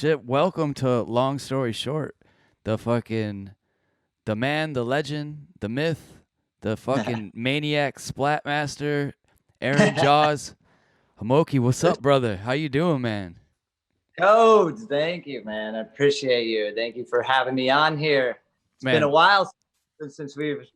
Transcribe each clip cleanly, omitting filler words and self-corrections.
Shit, welcome to Long Story Short. The man, the legend, the myth, the fucking maniac Splatmaster, Aaron Jaws. Homoki, what's up, brother? How you doing, man? Codes, thank you, man. I appreciate you. Thank you for having me on here. It's been a Man, while since we've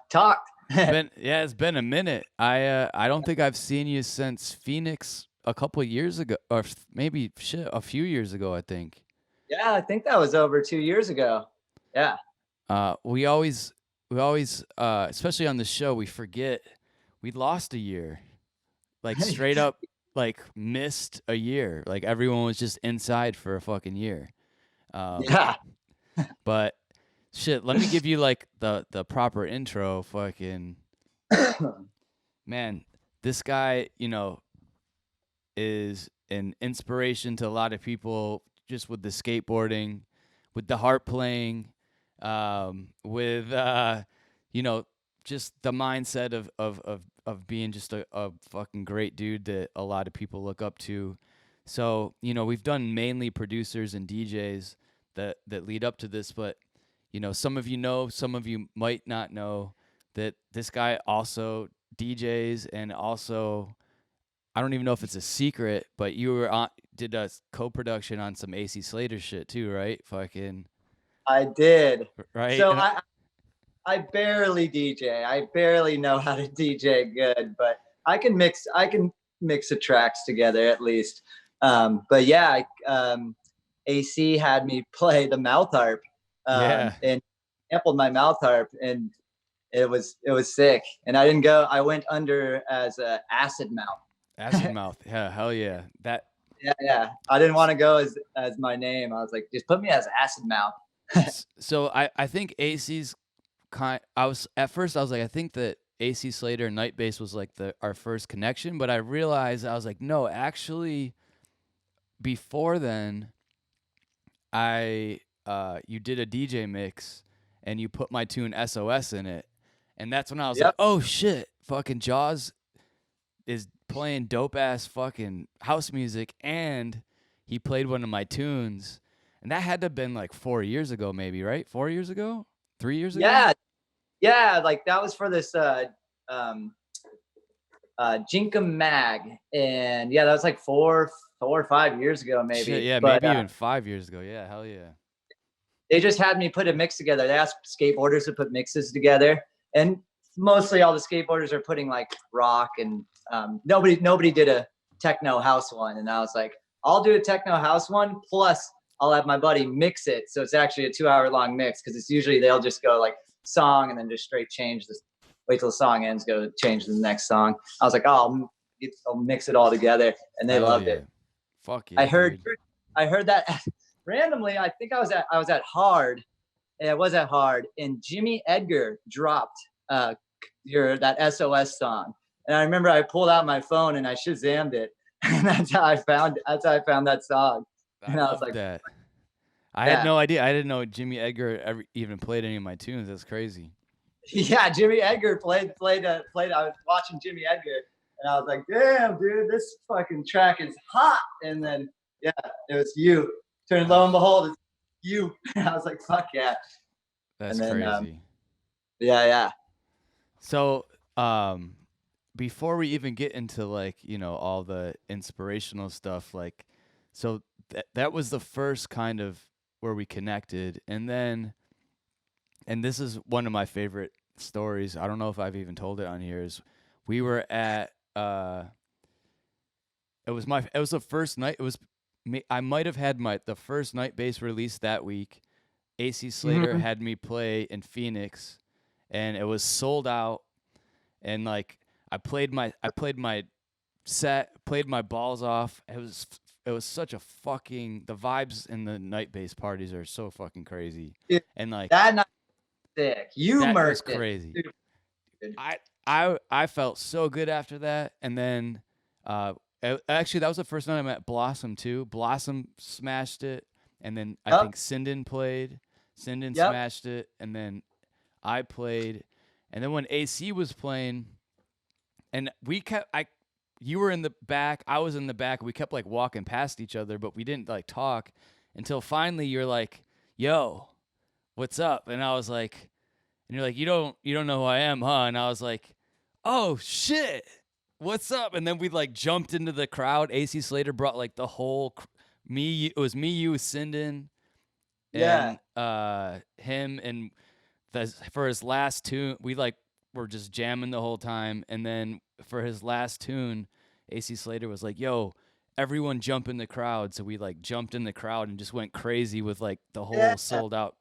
talked. it's been a minute. I don't think I've seen you since Phoenix a couple of years ago, or maybe shit a few years ago, I think. Yeah, I think that was over 2 years ago. Yeah. We always, especially on the show, we forget we lost a year. Like straight up, like missed a year. Like everyone was just inside for a fucking year. Um, Yeah. but shit, let me give you like the proper intro. Fucking man, this guy, is an inspiration to a lot of people just with the skateboarding, with the harp playing, with you know, just the mindset of being just a fucking great dude that a lot of people look up to. So, we've done mainly producers and DJs that lead up to this, but some of you know, some of you might not know that this guy also DJs and also I don't even know if it's a secret, but did a co-production on some AC Slater shit too, right? Fucking I did. right. So And I barely DJ. I barely know how to DJ good, but I can mix the tracks together at least. But yeah, AC had me play the mouth harp yeah, and sampled my mouth harp, and it was sick. And I didn't go. I went under as a acid mouth. acid mouth. Yeah, hell yeah. That Yeah, yeah. I didn't want to go as my name. I was like, just put me as acid mouth. so I think AC's kind. I was at first I was like I think that AC Slater and Night Bass was like the our first connection, but I realized I was like no, actually before then I you did a DJ mix and you put my tune SOS in it. And that's when I was like, Yep. "Oh shit, fucking Jaws is playing dope ass fucking house music and he played one of my tunes." And that had to have been like 4 years ago maybe, right? 4 years ago? 3 years ago? Yeah, yeah. Like that was for this um Jinkum Mag, and yeah, that was like 4 or 5 years ago, Shit, maybe. yeah, But maybe even 5 years ago. Yeah, hell yeah. they just had me put a mix together. They asked skateboarders to put mixes together, and mostly all the skateboarders are putting like rock, and nobody did a techno house one. And I was like, I'll do a techno house one, plus I'll have my buddy mix it, so it's actually a 2 hour long mix, because it's usually they'll just go like song and then just straight change this. Wait till the song ends, go change to the next song. I was like, oh, I'll mix it all together, and they Hell loved yeah. it. Fuck I yeah, heard dude. I heard that randomly. I think I was at Hard. Yeah, it was at Hard, and Jimmy Edgar dropped your that SOS song. And I remember I pulled out my phone and I Shazammed it, and that's how I found that song. I And I was love like, that. I had yeah, no idea. I didn't know Jimmy Edgar ever even played any of my tunes. That's crazy. yeah, Jimmy Edgar played. I was watching Jimmy Edgar, and I was like, damn, dude, this fucking track is hot. And then yeah, it was you. Turned Oh, lo and behold, it's you. I was like, fuck yeah. And that's then crazy. yeah, yeah. So, before we even get into like, all the inspirational stuff, like, so that was the first kind of where we connected. And this is one of my favorite stories. I don't know if I've even told it on here is we were at, it was the first night. It was me. I might have had the first night bass release that week. AC Slater Mhm. had me play in Phoenix and it was sold out and like I played my set, played my balls off. It was such a fucking the vibes in the night bass parties are so fucking crazy. Dude, And like that night was sick. You that was murked it. crazy. Dude. I felt so good after that and then actually that was the first night I met Blossom too. Blossom smashed it and then I Yep. think Sinden played. Sinden Yep. smashed it and then I played and then when AC was playing and we kept you were in the back, I was in the back. We kept like walking past each other, but we didn't like talk until finally you're like, "Yo, what's up?" And I was like, and you're like, "You don't know who I am, huh?" And I was like, "Oh shit, what's up?" And then we like jumped into the crowd. AC Slater brought like the whole me. It was me, you, Sinden, Yeah. and him, and for his last tune, we like were just jamming the whole time. And then for his last tune, AC Slater was like, "Yo, everyone jump in the crowd." So we like jumped in the crowd and just went crazy with like the Yeah. whole sold out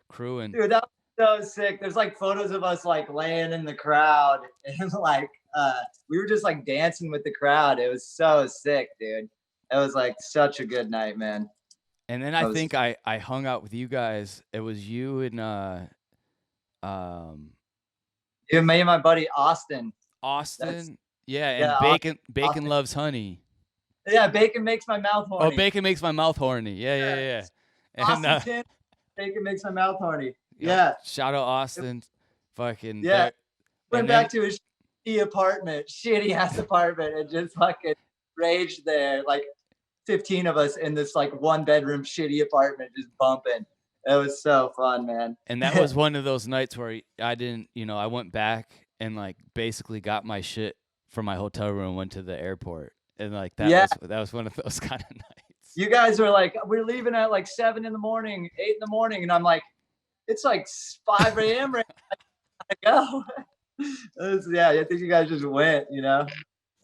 crew. And Dude, that was so sick. There's like photos of us like laying in the crowd and like we were just like dancing with the crowd. It was so sick, dude. It was like such a good night, man. then It I was think I hung out with you guys. It was you and um you, me and my buddy Austin. That's Austin. Yeah, yeah, and Bacon Austin. loves honey. Yeah, bacon makes my mouth Oh, horny. Bacon makes my mouth horny. Yeah, yeah, Yeah. yeah. And Austin Chin, bacon makes my mouth horny. yep, Yeah. shout out Austin. Fucking Yeah. there. Went And then back to his shitty ass apartment, and just fucking raged there. Like 15 of us in this like one bedroom shitty apartment just bumping. It was so fun, man. and that was one of those nights where I didn't, I went back and like basically got my shit from my hotel room and went to the airport. And like Yeah, that was one of those kind of nights. you guys were like, we're leaving at like 7 in the morning, 8 in the morning, and I'm like, it's like 5 a.m. right now. Go. Yeah, I think you guys just went. That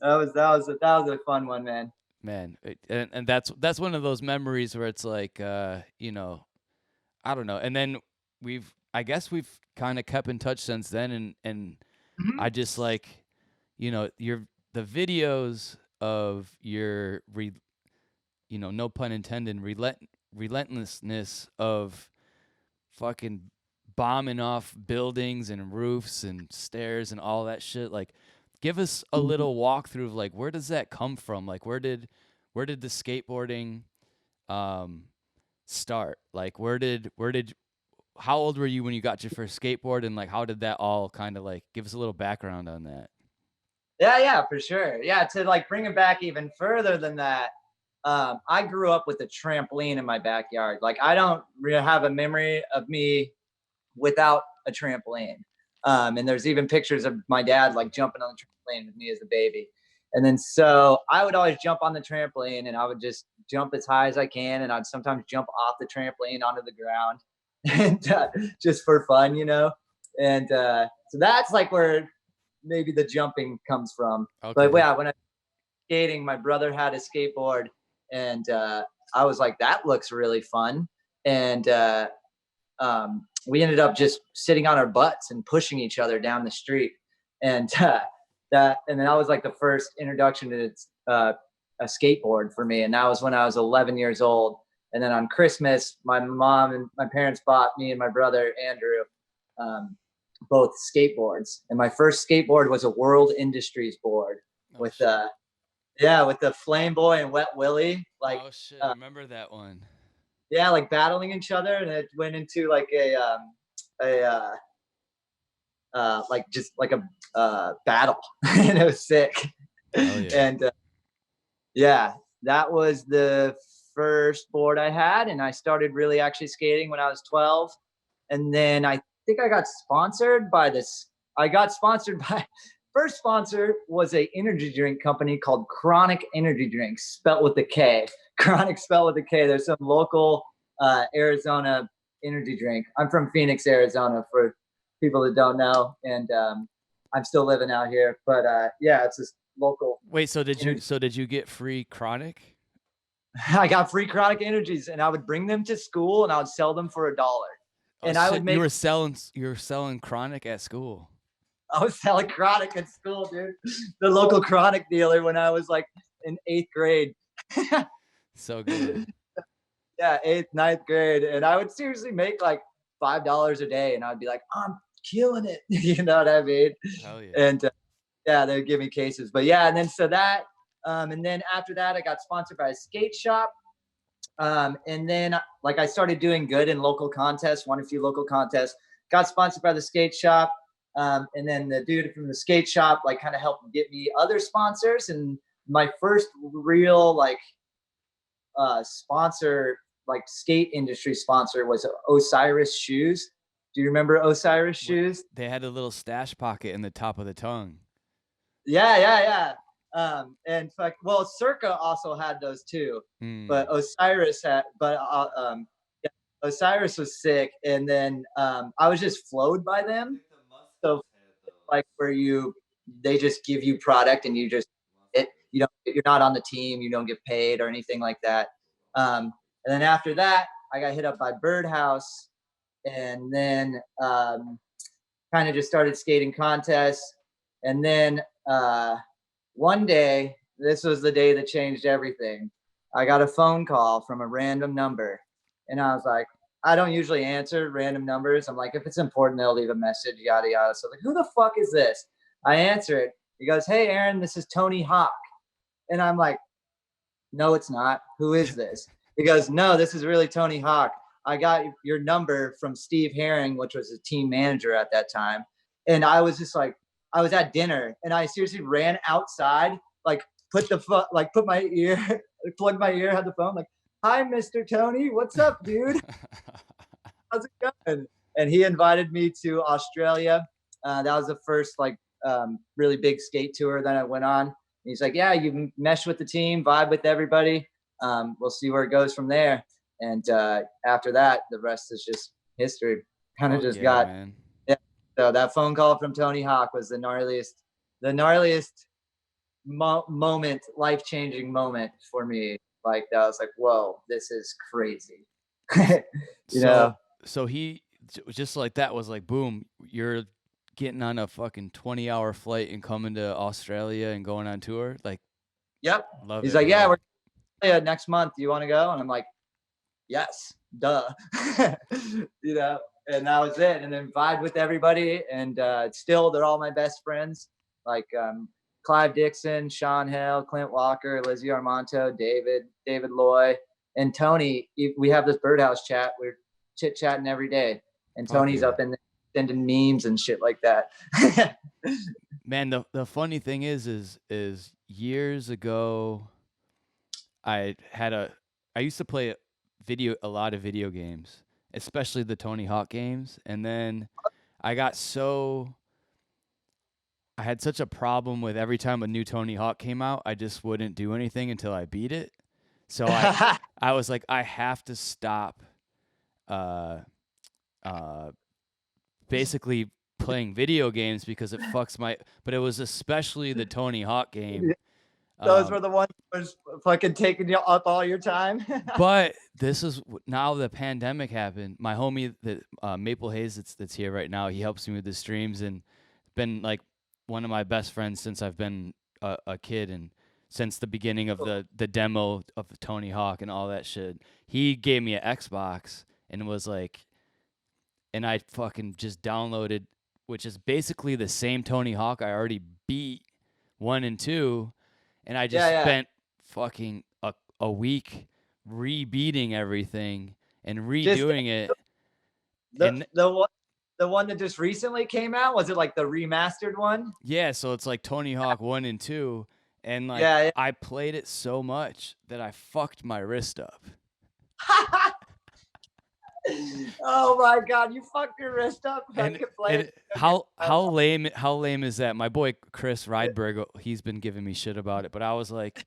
was a fun one, man. Man, and that's one of those memories where it's like I don't know. And then I guess we've kind of kept in touch since then, and Mhm. I just like your the videos of your no pun intended, relentlessness of fucking bombing off buildings and roofs and stairs and all that shit. Like, give us a little walkthrough of like where does that come from? Like, where did the skateboarding start? Like, where did how old were you when you got your first skateboard, and like how did that all kind of like give us a little background on that? Yeah, for sure. Yeah, to like bring it back even further than that, I grew up with a trampoline in my backyard. Like I don't really have a memory of me without a trampoline. And there's even pictures of my dad like jumping on the trampoline with me as a baby. And then so I would always jump on the trampoline and I would just jump as high as I can. And I'd sometimes jump off the trampoline onto the ground and just for fun. And so that's like where maybe the jumping comes from. But Okay. yeah, when I was skating, my brother had a skateboard and I was like, that looks really fun. And we ended up just sitting on our butts and pushing each other down the street. And and then that was like the first introduction to a skateboard for me. And that was when I was 11 years old. And then on Christmas, my mom and my parents bought me and my brother Andrew um, both skateboards. And my first skateboard was a World Industries board Oh with shit. with the Flame Boy and Wet Willie, like Oh shit. uh, Remember that one? yeah, like battling each other, and it went into like a like just like a battle, and it was sick. Hell yeah. And yeah, that was the first board I had, and I started really actually skating when I was 12. And then I think I got sponsored by this. I got sponsored by first sponsor was a energy drink company called Chronic Energy Drinks, spelled with a K. Chronic spelled with a K. There's some local Arizona energy drink. I'm from Phoenix, Arizona, for people that don't know, and I'm still living out here. But yeah, it's this local Wait, so did you energy. so did you get free chronic? I got free Chronic Energies, and I would bring them to school, and I would sell them for $1, Oh and I shit, would you make. were selling chronic at school. I was selling Chronic at school, dude. The local Chronic dealer when I was like in 8th grade. So good. Yeah, 8th, 9th grade, and I would seriously make like $5 a day, and I'd be like, I'm killing it. You know what I mean? Hell yeah. And yeah, they'd give me cases. But yeah, and then so that, and then after that, I got sponsored by a skate shop. And then like I started doing good in local contests, won a few local contests, got sponsored by the skate shop. And then the dude from the skate shop like kind of helped get me other sponsors. And my first real like sponsor, like skate industry sponsor, was Osiris Shoes. Do you remember Osiris Shoes? They had a little stash pocket in the top of the tongue. Yeah, yeah, yeah. And well, Circa also had those too, but Osiris had, yeah, Osiris was sick. And then I was just flowed by them. So like where they just give you product and you just you're not on the team, you don't get paid or anything like that. And then after that, I got hit up by Birdhouse, and then kind of just started skating contests. And then one day, this was the day that changed everything. I got a phone call from a random number, and I was like, I don't usually answer random numbers. I'm like, if it's important, they'll leave a message, yada yada. So like, who the fuck is this? I answer it. He goes, "Hey, Aaron, this is Tony Hawk," and I'm like, "No, it's not. Who is this?" He goes, "No, this is really Tony Hawk. I got your number from Steve Herring, which was his team manager at that time." And I was just like, I was at dinner and I seriously ran outside, like put my ear, plugged my ear, had the phone, like, "Hi, Mr. Tony. What's up, dude? How's it going?" And he invited me to Australia. That was the first like really big skate tour that I went on. And he's like, "Yeah, you mesh with the team, vibe with everybody. We'll see where it goes from there." And after that, the rest is just history. Kind of just got. Man. Yeah. So that phone call from Tony Hawk was the gnarliest moment, life-changing moment for me. Like that was like, whoa, this is crazy. So he just like that was like, boom, you're getting on a fucking 20-hour flight and coming to Australia and going on tour. Like, yep. Love He's it, like, bro. "Yeah, we're next month. Do you want to go?" And I'm like, "Yes, duh." And that was it. And then vibed with everybody. And still, they're all my best friends. Like Clive Dixon, Sean Hill, Clint Walker, Lizzie Armanto, David Loy, and Tony. We have this Birdhouse chat. We're chit chatting every day. And Tony's up in there sending memes and shit like that. Man, the funny thing is years ago, I used to play a lot of video games, especially the Tony Hawk games, and then I had such a problem with every time a new Tony Hawk came out, I just wouldn't do anything until I beat it. So I was like, I have to stop basically playing video games because it fucks but it was especially the Tony Hawk game. Those were the ones that was fucking taking you up all your time. But this is now the pandemic happened. My homie, Maple Hayes, that's here right now, he helps me with the streams and been like one of my best friends since I've been a kid and since the beginning of the demo of Tony Hawk and all that shit. He gave me an Xbox and was like, and I fucking just downloaded, which is basically the same Tony Hawk I already beat 1 and 2, and I just spent fucking a week rebeating everything and redoing it. The one that just recently came out, was it like the remastered one? Yeah, so it's like Tony Hawk 1 and 2, and like I played it so much that I fucked my wrist up. Oh my god, you fucked your wrist up. And how lame is that? My boy Chris Rydberg, he's been giving me shit about it, but I was like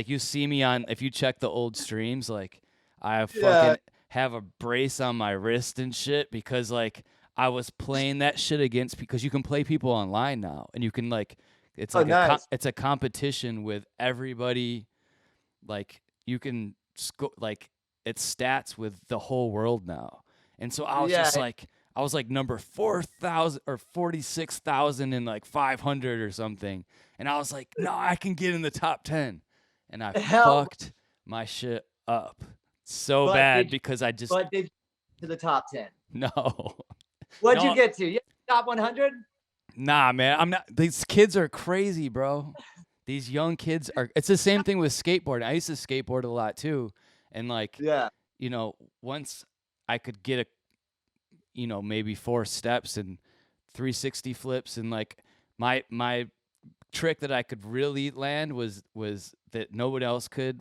you see me on, if you check the old streams, like I fucking have a brace on my wrist and shit because like I was playing that shit against, because you can play people online now and you can like it's like it's a competition with everybody, like you can like it's stats with the whole world now. And so I was just like, I was like number 4,000 or 46,000 and like 500 or something. And I was like, no, I can get in the top 10. And I fucked my shit up so bad because I just. But did to the top 10? No. What'd you get to? You top 100? Nah, man. I'm not. These kids are crazy, bro. These young kids are. It's the same thing with skateboarding. I used to skateboard a lot too. And like, you know, once I could get maybe 4 steps and 360 flips, and like my trick that I could really land was that no one else could,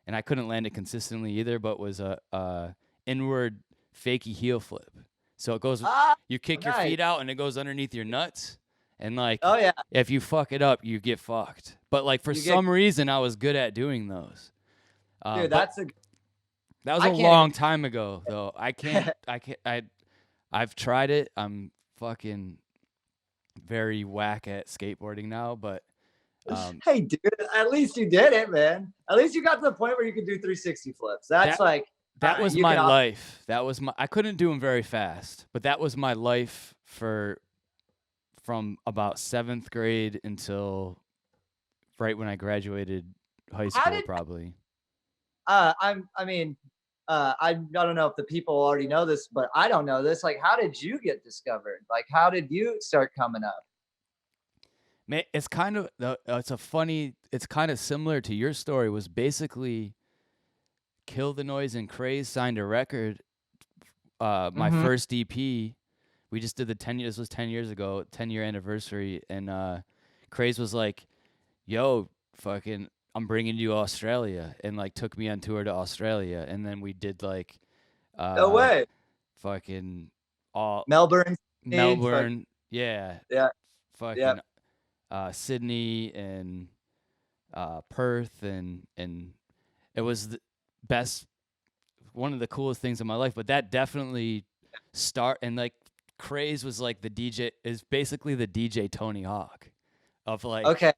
and I couldn't land it consistently either, but was a inward fakie heel flip. So it goes, Ah, you kick your nice. feet out and it goes underneath your nuts, and like Oh yeah, if you fuck it up, you get fucked. But like for you get, some reason, I was good at doing those. dude. But That's a. that was I a can't long even. time ago, though. I've tried it. I'm fucking very whack at skateboarding now, but Hey, dude. At least you did it, man. At least you got to the point where you could do 360 flips. That's that like, all that right, was you my can. life. That was my. I couldn't do them very fast, but that was my life for from about 7th grade until right when I graduated high How school, did probably. I mean, I don't know if the people already know this, but I don't know this. Like, how did you get discovered? Like, how did you start coming up? Man, it's kind of it's a funny. It's kind of similar to your story. Was basically Kill the Noise and Craze signed a record. My Mm-hmm. first EP. We just did the 10 years. This was 10 years ago, 10-year anniversary, and Craze was like, "Yo, fucking, I'm bringing you to Australia," and like took me on tour to Australia, and then we did like, No uh, way. fucking all Melbourne, Sydney, fuck, Melbourne, yeah, yeah, yeah. fucking Sydney and Perth, and it was the best, one of the coolest things in my life. But that definitely and like Craze was like the DJ, is basically the DJ Tony Hawk of Okay. like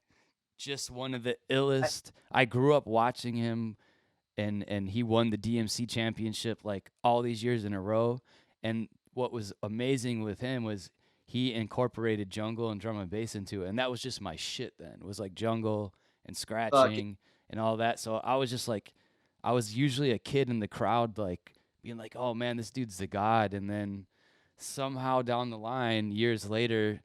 just one of the illest. I grew up watching him, and he won the DMC championship like all these years in a row. And what was amazing with him was he incorporated jungle and drum and bass into it, and that was just my shit then. It was like jungle and Fuck. scratching and all that. So I was just like, I was usually a kid in the crowd, like being like, "Oh man, this dude's the god," and then somehow down the line, years later,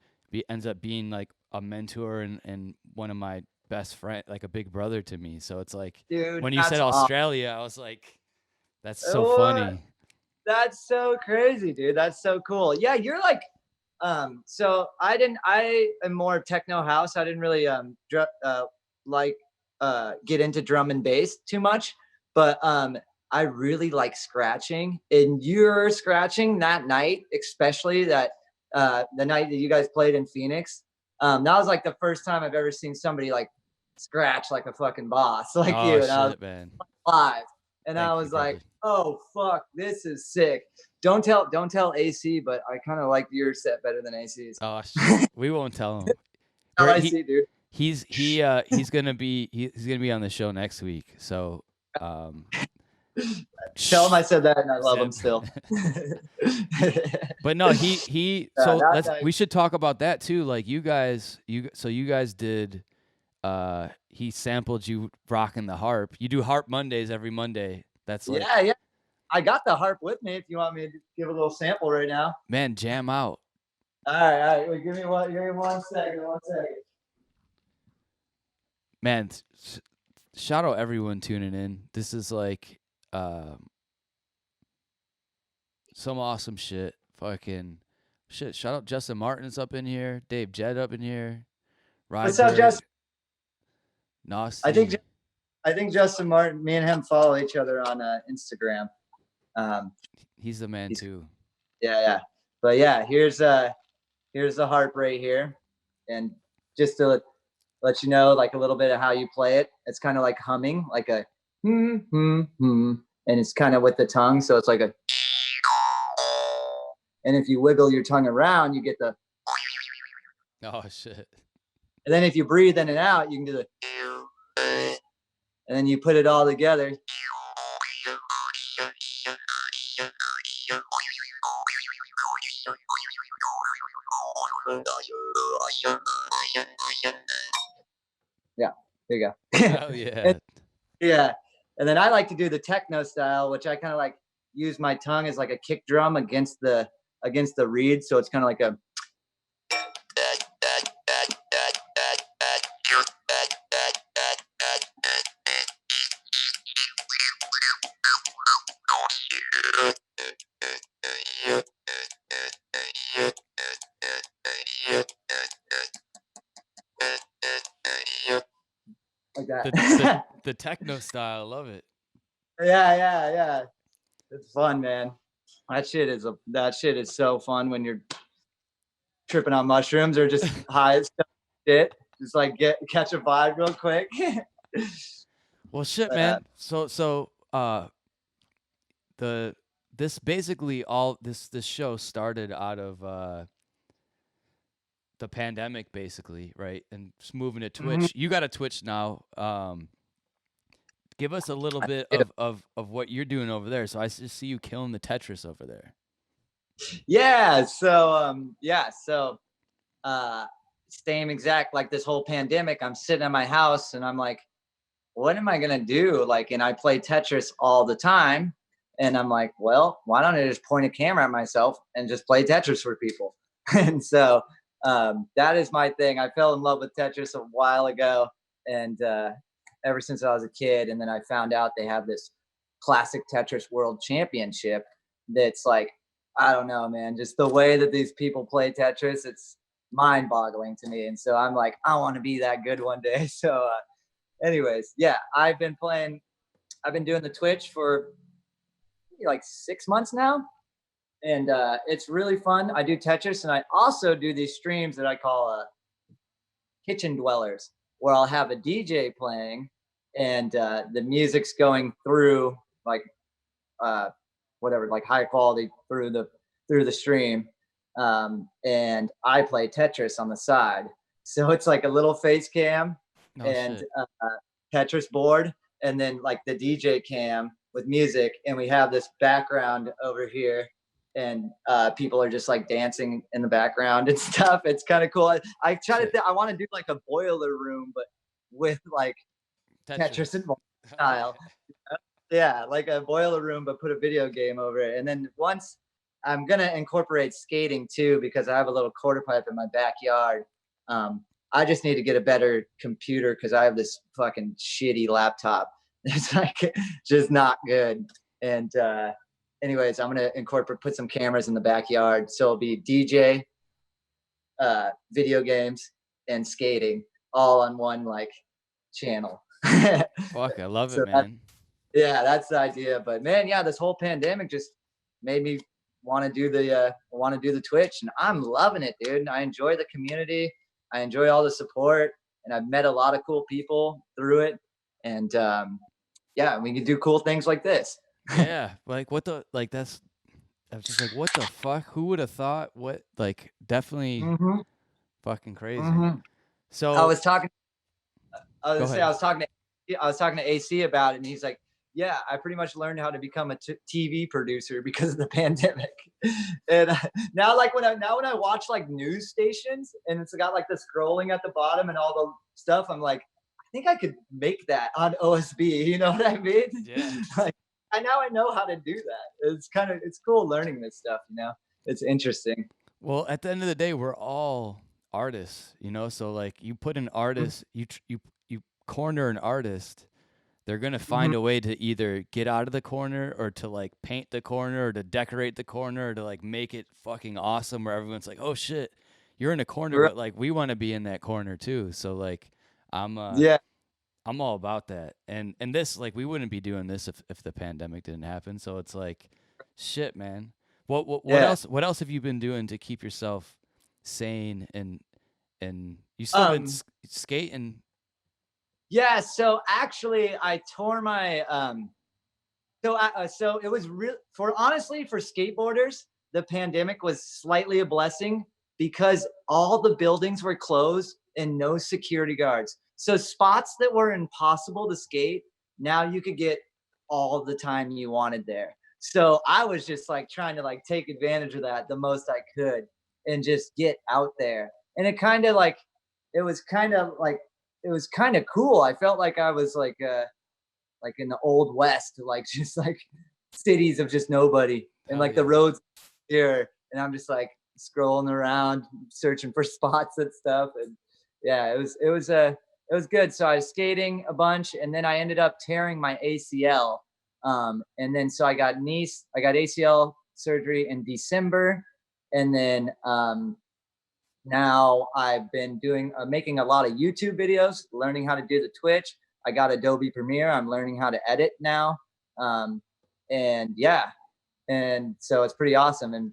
ends up being like a mentor and one of my best friend, like a big brother to me. So it's like Dude, when you said that's awesome. Australia, I was like, that's so What? funny. That's so crazy, dude. That's so cool. Yeah, you're like, so I am more techno house. I didn't really like get into drum and bass too much, but I really like scratching. And you're scratching that night, especially that the night that you guys played in Phoenix. That was like the first time I've ever seen somebody like scratch like a fucking boss like Oh you. And I was shit, man. live. And I Thank you, was like, brother. oh fuck, this is sick. Don't tell AC, but I kind of like your set better than AC's. Oh shit, we won't tell him. Tell We're, he AC, dude. he's gonna be he's gonna be on the show next week. So um, Tell him I shh, said that and I love him Zip. still. But no, he. So That let's. night. We should talk about that too. Like you guys, you guys did. He sampled you rocking the harp. You do harp Mondays every Monday. That's like, Yeah, yeah. I got the harp with me if you want me to give a little sample right now. man, jam out. All right. Wait, give me 1 second, 1 second. Man, shout out everyone tuning in. This is like some awesome shit. Fucking shit. Shout out Justin Martin's up in here. Dave Jed up in here. What's up, Rydberg. Justin? I think Nasty. I think Justin Martin, me and him follow each other on Instagram. Um, He's the man too. yeah, yeah. But yeah, here's the harp right here, and just to let you know, like a little bit of how you play it. It's kind of like humming, like a and it's kind of with the tongue, so it's like a. And if you wiggle your tongue around, you get the. Oh shit. And then if you breathe in and out, you can do the. And then you put it all together. Yeah, there you go. Hell yeah. Yeah. And then I like to do the techno style, which I kind of like use my tongue as like a kick drum against the reed. So it's kind of like a. the techno style. I love it. Yeah. It's fun, man. That shit is so fun when you're tripping on mushrooms or just high as shit. Just like catch a vibe real quick. Well, shit, man. So the this basically all this show started out of the pandemic, basically, right? And just moving to Mhm. Twitch. You got a Twitch now. Give us a little bit of what you're doing over there. So I just see you killing the Tetris over there. Yeah. So same exact like this whole pandemic. I'm sitting in my house and I'm like, what am I gonna do? Like, and I play Tetris all the time. And I'm like, well, why don't I just point a camera at myself and just play Tetris for people? And so that is my thing. I fell in love with Tetris a while ago, and ever since I was a kid. And then I found out they have this classic Tetris World Championship. That's like, I don't know, man. Just the way that these people play Tetris, it's mind-boggling to me. And so I'm like, I want to be that good one day. So anyways, yeah, I've been doing the Twitch for like 6 months now, and it's really fun. I do Tetris, and I also do these streams that I call kitchen dwellers, where I'll have a DJ playing, and the music's going through like uh, whatever, like high quality through the stream, and I play Tetris on the side. So it's like a little face cam Oh and shit. Tetris board, and then like the DJ cam with music, and we have this background over here, and people are just like dancing in the background and stuff. It's kind of cool. I try to. Sick. I want to do like a boiler room, but with like Tetris Tetris. and Oh style. yeah. Yeah, like a boiler room, but put a video game over it. And then once I'm gonna incorporate skating too, because I have a little quarter pipe in my backyard. Um, I just need to get a better computer because I have this fucking shitty laptop. It's like just not good. And anyways, I'm gonna put some cameras in the backyard. So it'll be DJ, video games, and skating all on one like channel. Fuck, I love it, So that's man. yeah, that's the idea. But man, yeah, this whole pandemic just made me want to do the Twitch, and I'm loving it, dude. I enjoy the community. I enjoy all the support, and I've met a lot of cool people through it. And yeah, we can do cool things like this. Yeah. Like what the like that's I was just like, what the fuck? Who would have thought? What like definitely Mm-hmm. fucking crazy. Mm-hmm. I So was talking. I was go gonna say ahead. I was talking to AC about it, and he's like, "Yeah, I pretty much learned how to become a TV producer because of the pandemic." And now, like when I watch like news stations, and it's got like the scrolling at the bottom and all the stuff, I'm like, I think I could make that on OSB. You know what I mean? Yeah. Like, I know how to do that. It's cool learning this stuff. You know, it's interesting. Well, at the end of the day, we're all artists, you know. So like, you put an artist, you corner an artist, they're gonna Mm-hmm. find a way to either get out of the corner or to like paint the corner or to decorate the corner or to like make it fucking awesome where everyone's like, oh shit, you're in a corner, Right. but like we want to be in that corner too. So like, I'm uh Yeah. I'm all about that. And this like we wouldn't be doing this if the pandemic didn't happen. So it's like, shit, man. Yeah. What else have you been doing to keep yourself sane and you still been Um. skating? Yeah. So actually, I tore my so it was real for honestly for skateboarders. The pandemic was slightly a blessing because all the buildings were closed and no security guards. So spots that were impossible to skate, now you could get all the time you wanted there. So I was just like trying to like take advantage of that the most I could and just get out there. And it was kind of like it was kind of cool. I felt like I was like in the old west, like just like cities of just nobody, and Hell like the yeah. roads here, and I'm just like scrolling around searching for spots and stuff. And yeah, it was good. So I was skating a bunch, and then I ended up tearing my ACL, and then so I got ACL surgery in December, and then now I've been doing making a lot of YouTube videos, learning how to do the Twitch. I got Adobe Premiere. I'm learning how to edit now. Um, and yeah, and so it's pretty awesome. And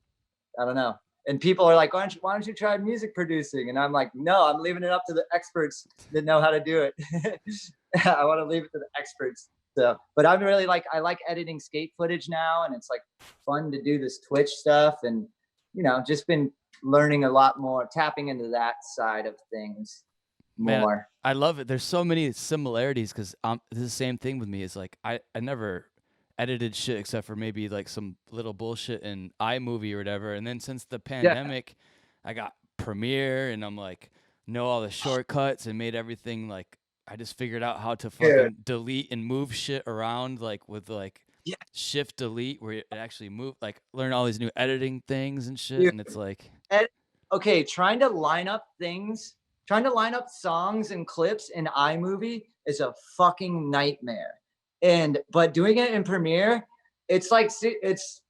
I don't know. And people are like, why don't you try music producing? And I'm like, no, I'm leaving it up to the experts that know how to do it. I want to leave it to the experts. So, but I'm really like, I like editing skate footage now, and it's like fun to do this Twitch stuff, and just been learning a lot more, tapping into that side of things Man, more. I love it. There's so many similarities because it's the same thing with me. It's like I never edited shit except for maybe like some little bullshit in iMovie or whatever. And then since the Yeah, pandemic, I got Premiere and I'm like know all the shortcuts and made everything like I just figured out how to dude. fucking delete and move shit around like with like Yeah, shift delete where it actually move like learn all these new editing things and shit. dude. And it's like Okay, trying to line up songs and clips in iMovie is a fucking nightmare. But doing it in Premiere, it's like it's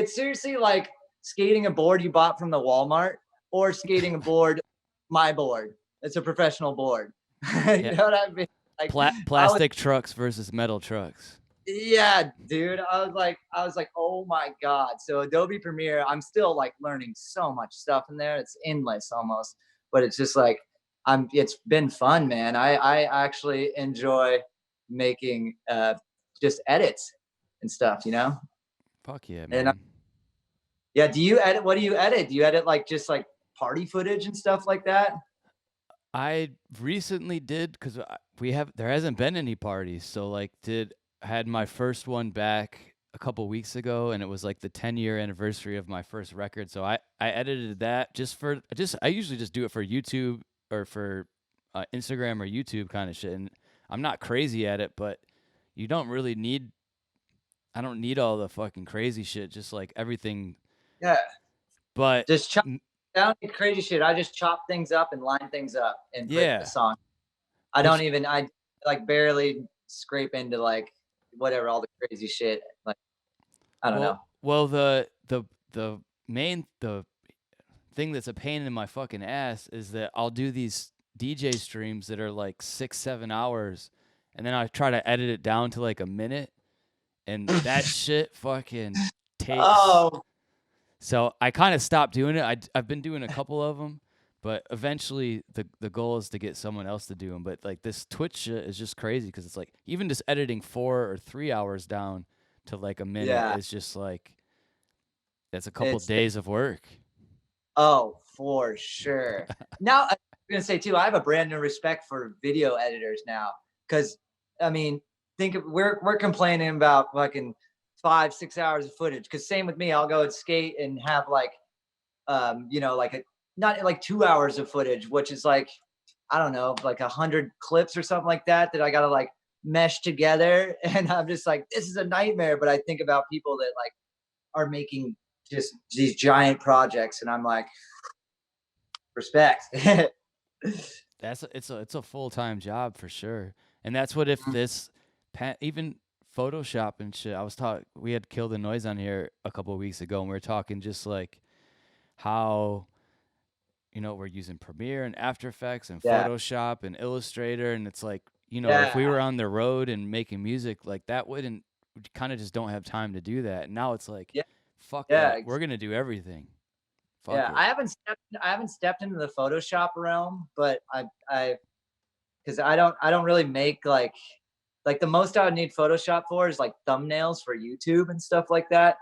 seriously like skating a board you bought from the Walmart or skating a board, my board. It's a professional board. You yeah, know what I mean? Like I was plastic trucks versus metal trucks. Yeah, dude. I was like, oh my God. So Adobe Premiere, I'm still like learning so much stuff in there. It's endless almost, but it's just like it's been fun, man. I actually enjoy making just edits and stuff. Fuck yeah, And man. yeah, do you edit? What do you edit? Do you edit like just like party footage and stuff like that? I recently did because there hasn't been any parties, so like did had my first one back a couple weeks ago, and it was like the 10-year anniversary of my first record. So I edited that I usually just do it for YouTube or for Instagram or YouTube kind of shit, and I'm not crazy at it, but you don't really need I don't need all the fucking crazy shit, just like everything, Yeah, but just chop m- down crazy shit. I just chop things up and line things up and put a yeah, song. I don't which even I like barely scrape into like whatever all the crazy shit. Like I don't know. well the main the thing that's a pain in my fucking ass is that I'll do these DJ streams that are like 6-7 hours, and then I try to edit it down to like a minute, and that shit fucking takes. Oh So I kind of stopped doing it. I've been doing a couple of them, but eventually the goal is to get someone else to do them. But like this Twitch shit is just crazy because it's like even just editing 4 or 3 hours down to like a minute yeah, is just like that's a couple it's days of work. oh for sure. Now I'm gonna say too, I have a brand new respect for video editors now because I mean, we're complaining about fucking 5-6 hours of footage. Because same with me, I'll go and skate and have like like not like 2 hours of footage, which is like I don't know, like 100 clips or something like that I gotta like mesh together. And I'm just like, this is a nightmare. But I think about people that like are making just these giant projects, and I'm like, respect. It's a full-time job for sure. And that's what if this even Photoshop and shit. We had Kill the Noise on here a couple of weeks ago and we were talking just like how we're using Premiere and After Effects and Yeah, Photoshop and Illustrator and it's like, if we yeah, were on the road and making music like that we kind of just don't have time to do that. And now it's like yeah, fuck yeah, that. We're going to do everything. Fuck yeah. it. I haven't stepped into the Photoshop realm, but I because I don't really make like the most I would need Photoshop for is like thumbnails for YouTube and stuff like that.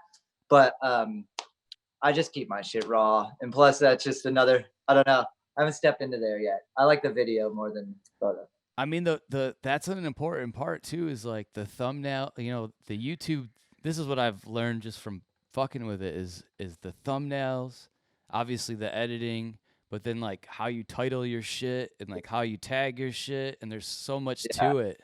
But I just keep my shit raw. And plus that's just another, I don't know. I haven't stepped into there yet. I like the video more than photo. I mean the that's an important part too is like the thumbnail, the YouTube. This is what I've learned just from fucking with it is the thumbnails, obviously the editing, but then like how you title your shit and like how you tag your shit and there's so much Yeah. to it.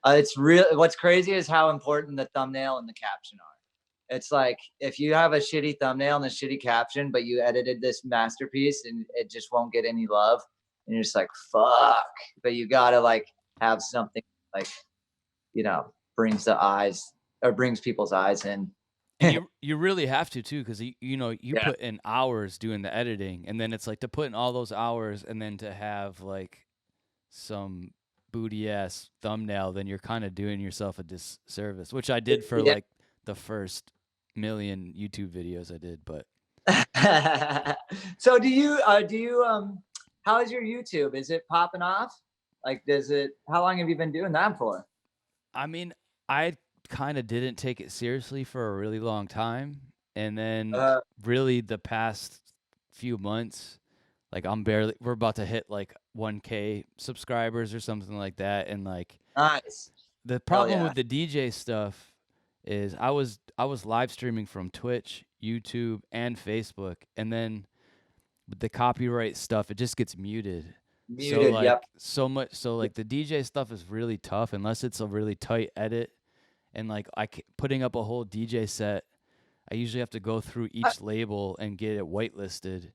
It's real. What's crazy is how important the thumbnail and the caption are. It's like if you have a shitty thumbnail and a shitty caption, but you edited this masterpiece and it just won't get any love, and you're just like, fuck. But you gotta like have something like, brings the eyes or brings people's eyes in. And you really have to too cuz you Yeah. put in hours doing the editing and then it's like to put in all those hours and then to have like some booty ass thumbnail, then you're kind of doing yourself a disservice, which I did for Yeah. like the first million YouTube videos I did. But So how is your YouTube? Is it popping off? Like, how long have you been doing that for? I mean, I kind of didn't take it seriously for a really long time. And then Uh, really the past few months, like we're about to hit like 1K subscribers or something like that. And like nice. the Hell problem yeah. with the DJ stuff is I was live streaming from Twitch, YouTube, and Facebook, and then with the copyright stuff, it just gets muted. So Muted. like Yep. so like the DJ stuff is really tough unless it's a really tight edit, and like putting up a whole DJ set, I usually have to go through each label and get it whitelisted.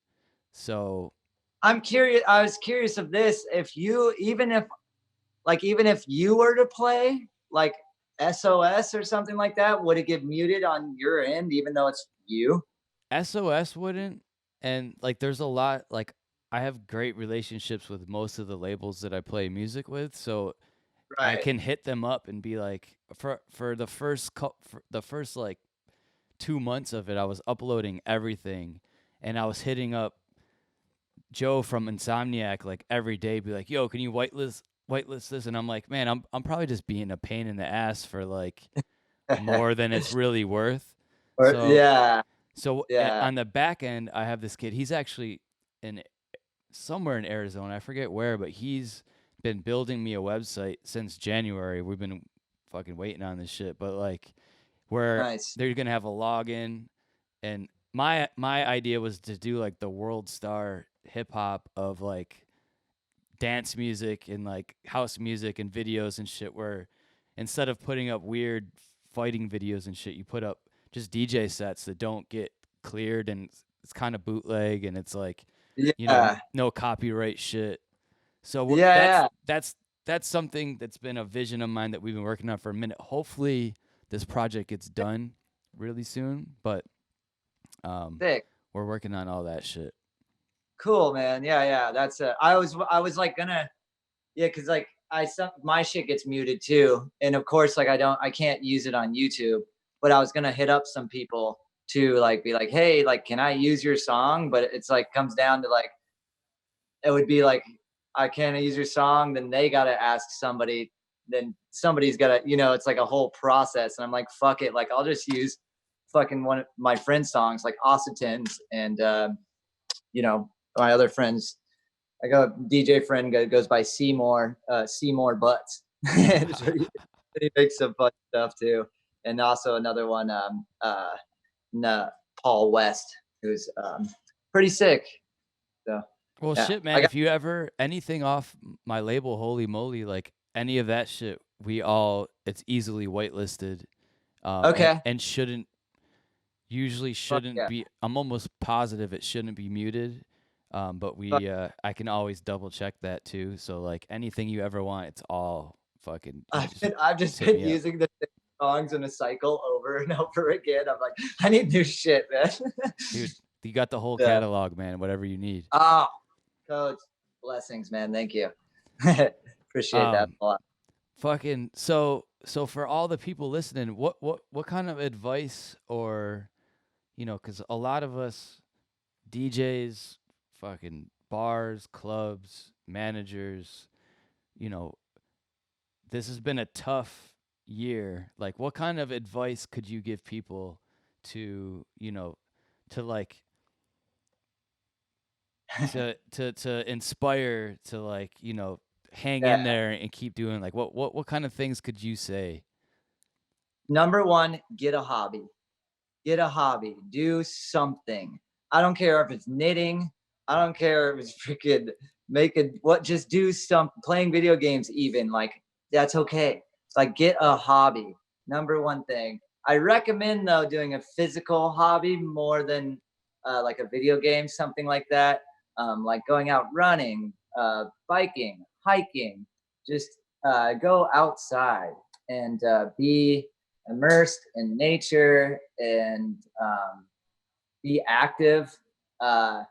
So I'm curious. I was curious of this. If you, even if you were to play like SOS or something like that, would it get muted on your end, even though it's you? SOS wouldn't, and like there's a lot like I have great relationships with most of the labels that I play music with, so I Right. can hit them up and be like, for the first like 2 months of it, I was uploading everything, and I was hitting up Joe from Insomniac like every day, be like, "Yo, can you whitelist this?" And I'm like, "Man, I'm probably just being a pain in the ass for like more than it's really worth." Or So yeah, yeah. on the back end, I have this kid. He's actually in somewhere in Arizona. I forget where, but he's been building me a website since January. We've been fucking waiting on this shit, but like where Nice. they're gonna have a login, and my idea was to do like the world star hip hop of like dance music and like house music and videos and shit, where instead of putting up weird fighting videos and shit, you put up just DJ sets that don't get cleared, and it's kind of bootleg, and it's like, Yeah. no copyright shit. So Yeah. that's something that's been a vision of mine that we've been working on for a minute. Hopefully this project gets done really soon, but Sick. we're working on all that shit. Cool, man. Yeah, yeah. I was like gonna, yeah, because like my shit gets muted too, and of course, like I can't use it on YouTube. But I was gonna hit up some people to like be like, hey, like, can I use your song? But it's like comes down to like, it would be like, I can't use your song. Then they gotta ask somebody. Then somebody's gotta, it's like a whole process. And I'm like, fuck it. Like, I'll just use fucking one of my friend's songs, like Ossitans and you know, my other friends. I got a DJ friend goes by Seymour Butts. And so he makes some fun stuff too. And also another one, Paul West, who's pretty sick. So Well, yeah, shit, I man. got If you ever anything off my label, Holy Moly, like any of that shit, it's easily whitelisted, okay. and usually Fuck shouldn't yeah. be. I'm almost positive it shouldn't be muted. But Fuck, I can always double check that too. So like anything you ever want, it's all fucking. I've just Just hit been me up, using the same songs in a cycle over and over again. I'm like, I need new shit, man. dude. You got the whole Yeah. catalog, man. Whatever you need. Oh, coach, blessings, man. Thank you. Appreciate that Um, a lot. fucking so for all the people listening, what kind of advice, or because a lot of us DJs, fucking bars, clubs, managers, you know, this has been a tough year. Like, what kind of advice could you give people to, to like to inspire to like, hang in Yeah. there and keep doing, like, what kind of things could you say? Number one, get a hobby. Get a hobby. Do something. I don't care if it's knitting. I don't care if it's freaking just do some playing video games, even like that's okay. Like get a hobby. Number one thing. I recommend though doing a physical hobby more than like a video game, something like that. Like going out running, biking, hiking, just go outside and be immersed in nature and be active. Uh,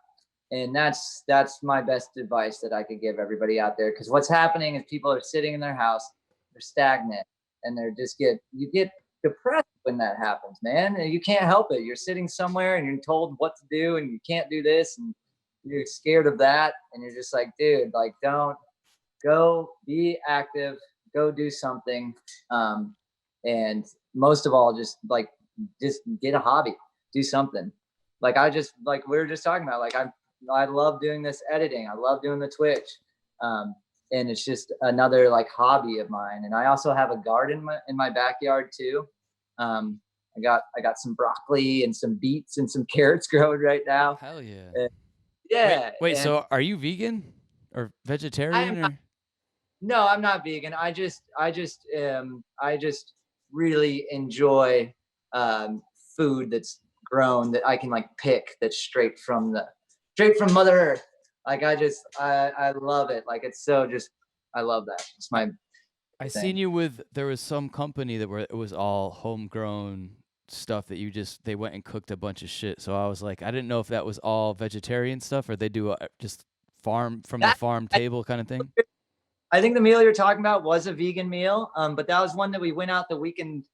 And that's my best advice that I could give everybody out there. Because what's happening is people are sitting in their house, they're stagnant, and they're just you get depressed when that happens, man. And you can't help it. You're sitting somewhere and you're told what to do, and you can't do this, and you're scared of that, and you're just like, dude, like, don't go be active, go do something, and most of all, just get a hobby, do something. Like I just like we were just talking about, like I love doing this editing, I love doing the Twitch, um, and it's just another like hobby of mine. And I also have a garden in my backyard too. Um, I got some broccoli and some beets and some carrots growing right now. Hell yeah. Uh, Wait, yeah, wait. and So are you vegan or I vegetarian am or? No, I'm not vegan. I just really enjoy food that's grown that I can like pick, that's straight from Mother Earth. Like I love it. Like it's so just I love that. It's my I seen thing. you with there was some company that where it was all homegrown stuff that they went and cooked a bunch of shit. So I was like, I didn't know if that was all vegetarian stuff or they do just farm from the That farm table kind of thing. I think the meal you're talking about was a vegan meal, but that was one that we went out the weekend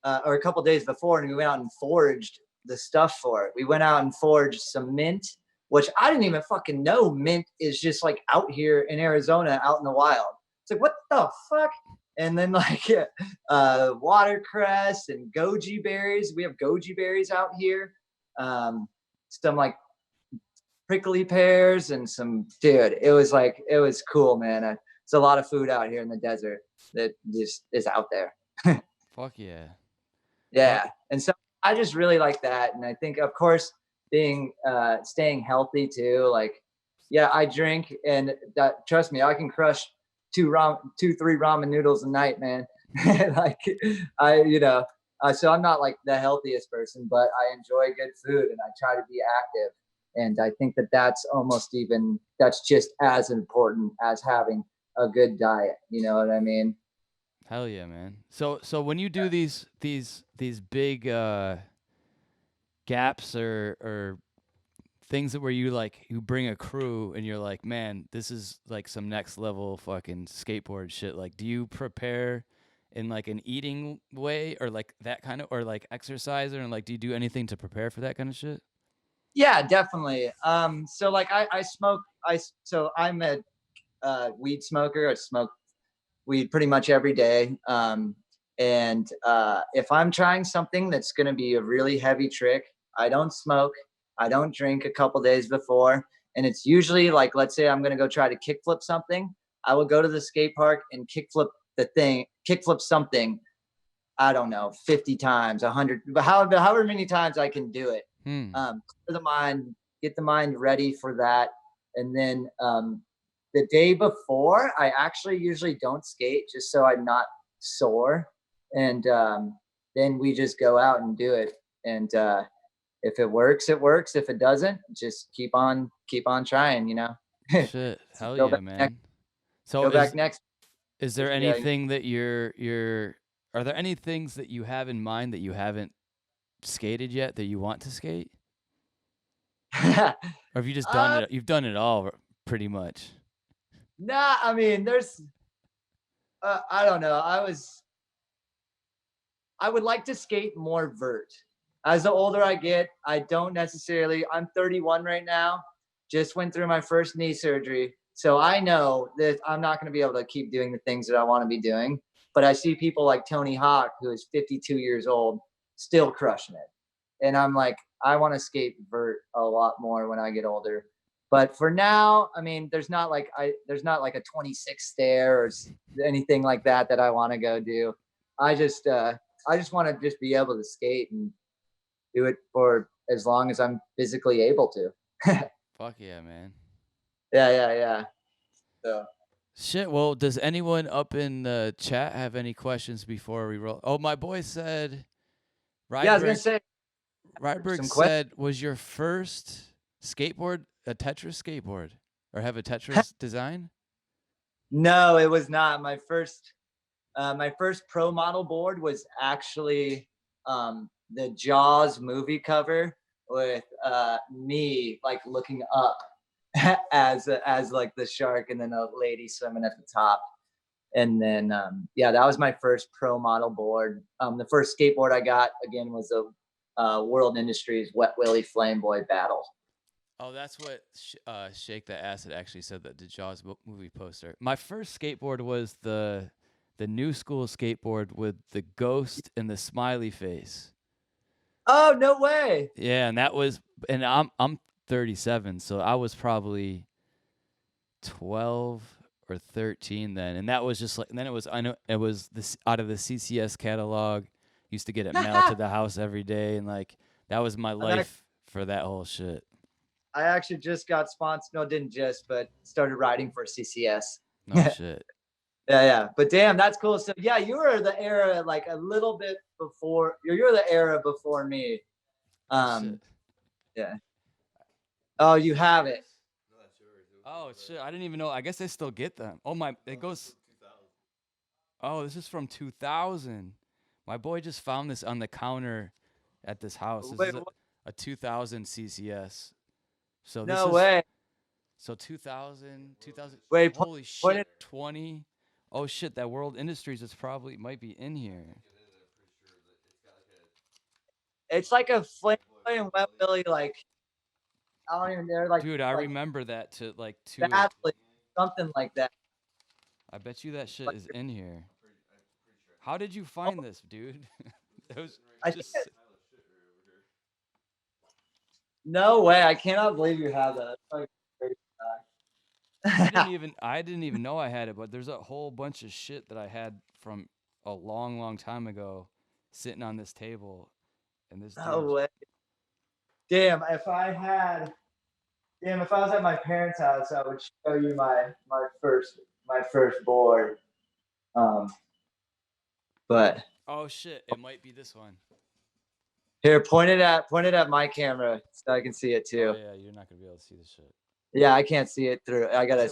or a couple days before, and we went out and foraged the stuff for it. We went out and foraged some mint, which I didn't even fucking know mint is just like out here in Arizona, out in the wild. It's like, what the fuck? And then like watercress and goji berries. We have goji berries out here. Some like prickly pears and some dude. It was cool, man. It's a lot of food out here in the desert that just is out there. Fuck yeah. Fuck. Yeah. And so I just really like that. And I think, of course, being staying healthy too. Like, yeah, I drink, and that, trust me, I can crush three ramen noodles a night, man. Like so I'm not like the healthiest person, but I enjoy good food and I try to be active. And I think that that's just as important as having a good diet. You know what I mean? Hell yeah, man. So when you do these big gaps or things that where you bring a crew and you're like, man, this is like some next level fucking skateboard shit. Like, do you prepare in like an eating way or like that kind of or like exercise or like do you do anything to prepare for that kind of shit? Yeah, definitely. So like I smoke. So I'm a weed smoker. I smoke weed pretty much every day. And if I'm trying something that's going to be a really heavy trick, I don't smoke. I don't drink a couple days before. And it's usually like, let's say I'm going to go try to kickflip something. I will go to the skate park and kickflip something. I don't know, 50 times, 100, but however many times I can do it. Hmm. Clear the mind, get the mind ready for that. And then the day before, I actually usually don't skate just so I'm not sore. And then we just go out and do it. And if it works, it works. If it doesn't, just keep on trying. Shit. Hell go yeah, back next. man. So Go back next. is there Yeah. anything that you're are there any things that you have in mind that you haven't skated yet that you want to skate? Or have you just done uh, it? You've done it all pretty much. nah, I mean, I don't know. I would like to skate more vert. As the older I get, I don't necessarily, I'm 31 right now, just went through my first knee surgery. So I know that I'm not going to be able to keep doing the things that I want to be doing. But I see people like Tony Hawk, who is 52 years old, still crushing it. And I'm like, I want to skate vert a lot more when I get older. But for now, I mean, there's not like a 26 stair or anything like that I want to go do. I just I just want to just be able to skate and do it for as long as I'm physically able to. Fuck yeah, man. Yeah. So Shit. Well, does anyone up in the chat have any questions before we roll? Oh, my boy said yeah, I was gonna Rydberg. say Rydberg some questions. said, "Was your first skateboard a Tetris skateboard or have a Tetris design?" No, it was not. My first pro model board was actually the Jaws movie cover with me like looking up as like the shark, and then a lady swimming at the top. And then yeah, that was my first pro model board. The first skateboard I got again was a World Industries Wet Willie Flame Boy Battle. Oh, that's what Shake the Acid actually said, that the Jaws movie poster. My first skateboard was the new school skateboard with the ghost and the smiley face. Oh, no way. Yeah, and that was, and I'm 37, so I was probably 12 or 13 then, and that was just like, and then it was, I know it was this out of the CCS catalog. Used to get it mailed to the house every day, and like that was my life for that whole shit. I actually just got sponsored. No, didn't just, but started riding for CCS. No shit. Yeah. But damn, that's cool. So yeah, you were the era like a little bit before. You're the era before me. Shit. Yeah. Oh, you have it. Oh shit! I didn't even know. I guess they still get them. Oh my! It goes. Oh, this is from 2000. My boy just found this on the counter at this house. This Wait, is a 2000 CCS. So this no is way. so 2000. Wait, Holy point shit! it. 20. Oh shit! That World Industries is probably might be in here. It's like a flame and wet Willie, like I don't even know, like Dude, I remember that to like two. badly, something like that. I bet you that shit Like, is in here. How did you find this, dude? It was I think just. no way. I cannot believe you have that. That's like crazy I didn't even know I had it, but there's a whole bunch of shit that I had from a long time ago sitting on this table, and this No dude. way. Damn, if I was at my parents' house, I would show you my first board. Um, but Oh shit! It might be this one. here, point it at my camera so I can see it too. Oh yeah, you're not gonna be able to see this shit. Yeah, I can't see it through. I gotta.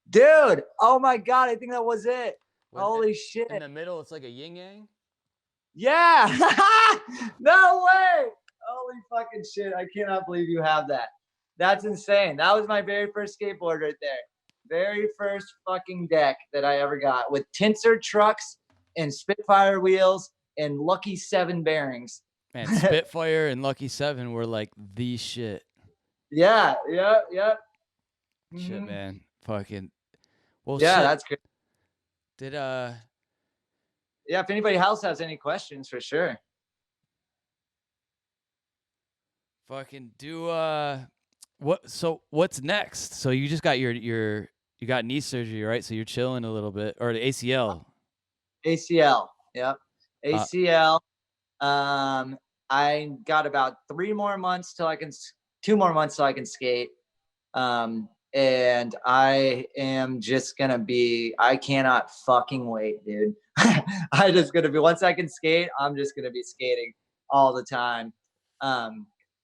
Dude, oh my god, I think that was it. Holy shit. In the middle, it's like a yin yang. Yeah. No way. Holy fucking shit. I cannot believe you have that. That's insane. That was my very first skateboard right there. Very first fucking deck that I ever got with Tensor trucks and Spitfire wheels and Lucky 7 bearings. Man, Spitfire and Lucky 7 were like the shit. Yeah. Shit, man. Fucking. Well, yeah, shit. that's good. Did Yeah, if anybody else has any questions, for sure. fucking do what? So what's next? So you just got you got knee surgery, right? So you're chilling a little bit, or the ACL. ACL. Yep. ACL. I got about 2 more months till I can skate. And I am just gonna be, I cannot fucking wait, dude. I just gonna be, once I can skate, I'm just gonna be skating all the time.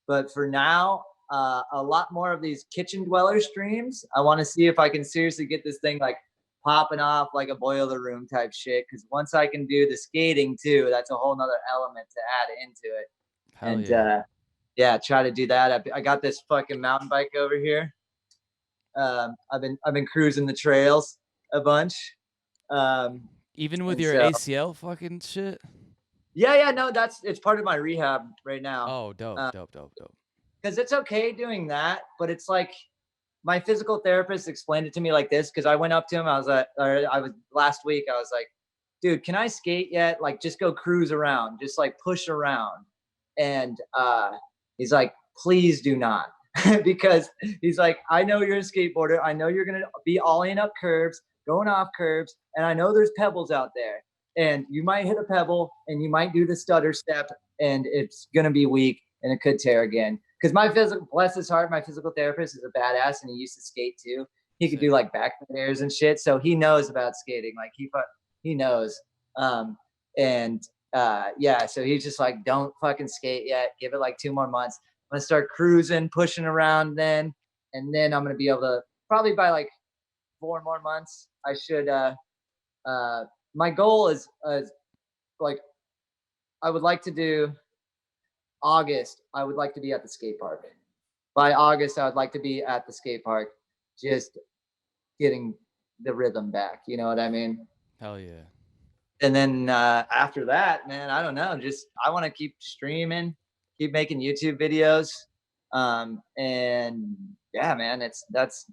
But for now, a lot more of these kitchen dweller streams. I want to see if I can seriously get this thing like popping off like a boiler room type shit. Because once I can do the skating too, that's a whole nother element to add into it. Hell and yeah. Yeah, try to do that. I got this fucking mountain bike over here. I've been cruising the trails a bunch. Even with your ACL fucking shit. Yeah, no, it's part of my rehab right now. Oh, dope. Because it's okay doing that, but it's like my physical therapist explained it to me like this. Because I went up to him, I was last week. I was like, dude, can I skate yet? Like, just go cruise around, just like push around. And he's like, please do not. Because he's like, I know you're a skateboarder. I know you're going to be ollieing up curves, going off curves. And I know there's pebbles out there. And you might hit a pebble and you might do the stutter step and it's going to be weak and it could tear again. Because bless his heart, my physical therapist is a badass and he used to skate too. He could do like back airs and shit. So he knows about skating. Like he knows. Yeah, so he's just like, don't fucking skate yet. Give it like 2 more months. I'm gonna start cruising, pushing around then, and then I'm gonna be able to probably by like 4 more months. I should. My goal is like I would like to do August. I would like to be at the skate park. by August, I would like to be at the skate park, just getting the rhythm back. You know what I mean? Hell yeah. And then after that, man, I don't know. Just I want to keep streaming, keep making YouTube videos, and yeah, man, that's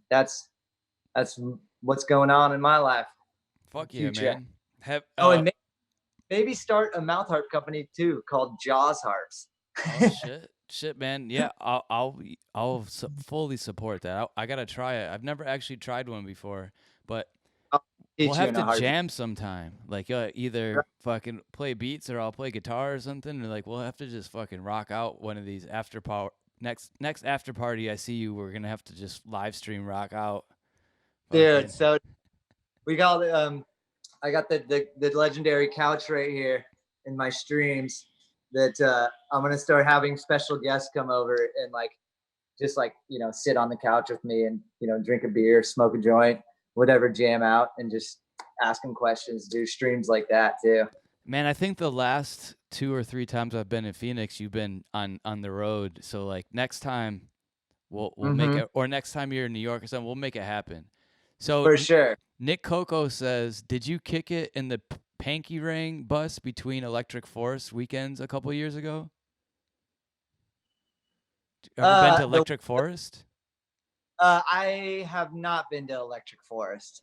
what's going on in my life. Fuck yeah, Future. man. Have Oh, and maybe start a mouth harp company too called Jaws Harps. oh shit, man. Yeah, fully support that. I gotta try it. I've never actually tried one before, but I'll we'll teach you have in to a heartbeat. jam sometime. Like either fucking play beats or I'll play guitar or something. Or like we'll have to just fucking rock out one of these after power next after party. I see you. We're gonna have to just live stream rock out. Dude, Fucking so we got I got the legendary couch right here in my streams that I'm gonna start having special guests come over and like just like sit on the couch with me and drink a beer, smoke a joint, whatever, jam out, and just ask them questions. Do streams like that too. man, I think the last 2 or 3 times I've been in Phoenix, you've been on the road. So like next time we'll make Mm-hmm. it, or next time you're in New York or something, we'll make it happen. So For sure. Nick Coco says, did you kick it in the Panky Ring bus between Electric Forest weekends a couple years ago? Ever been to The Electric Forest? I have not been to Electric Forest.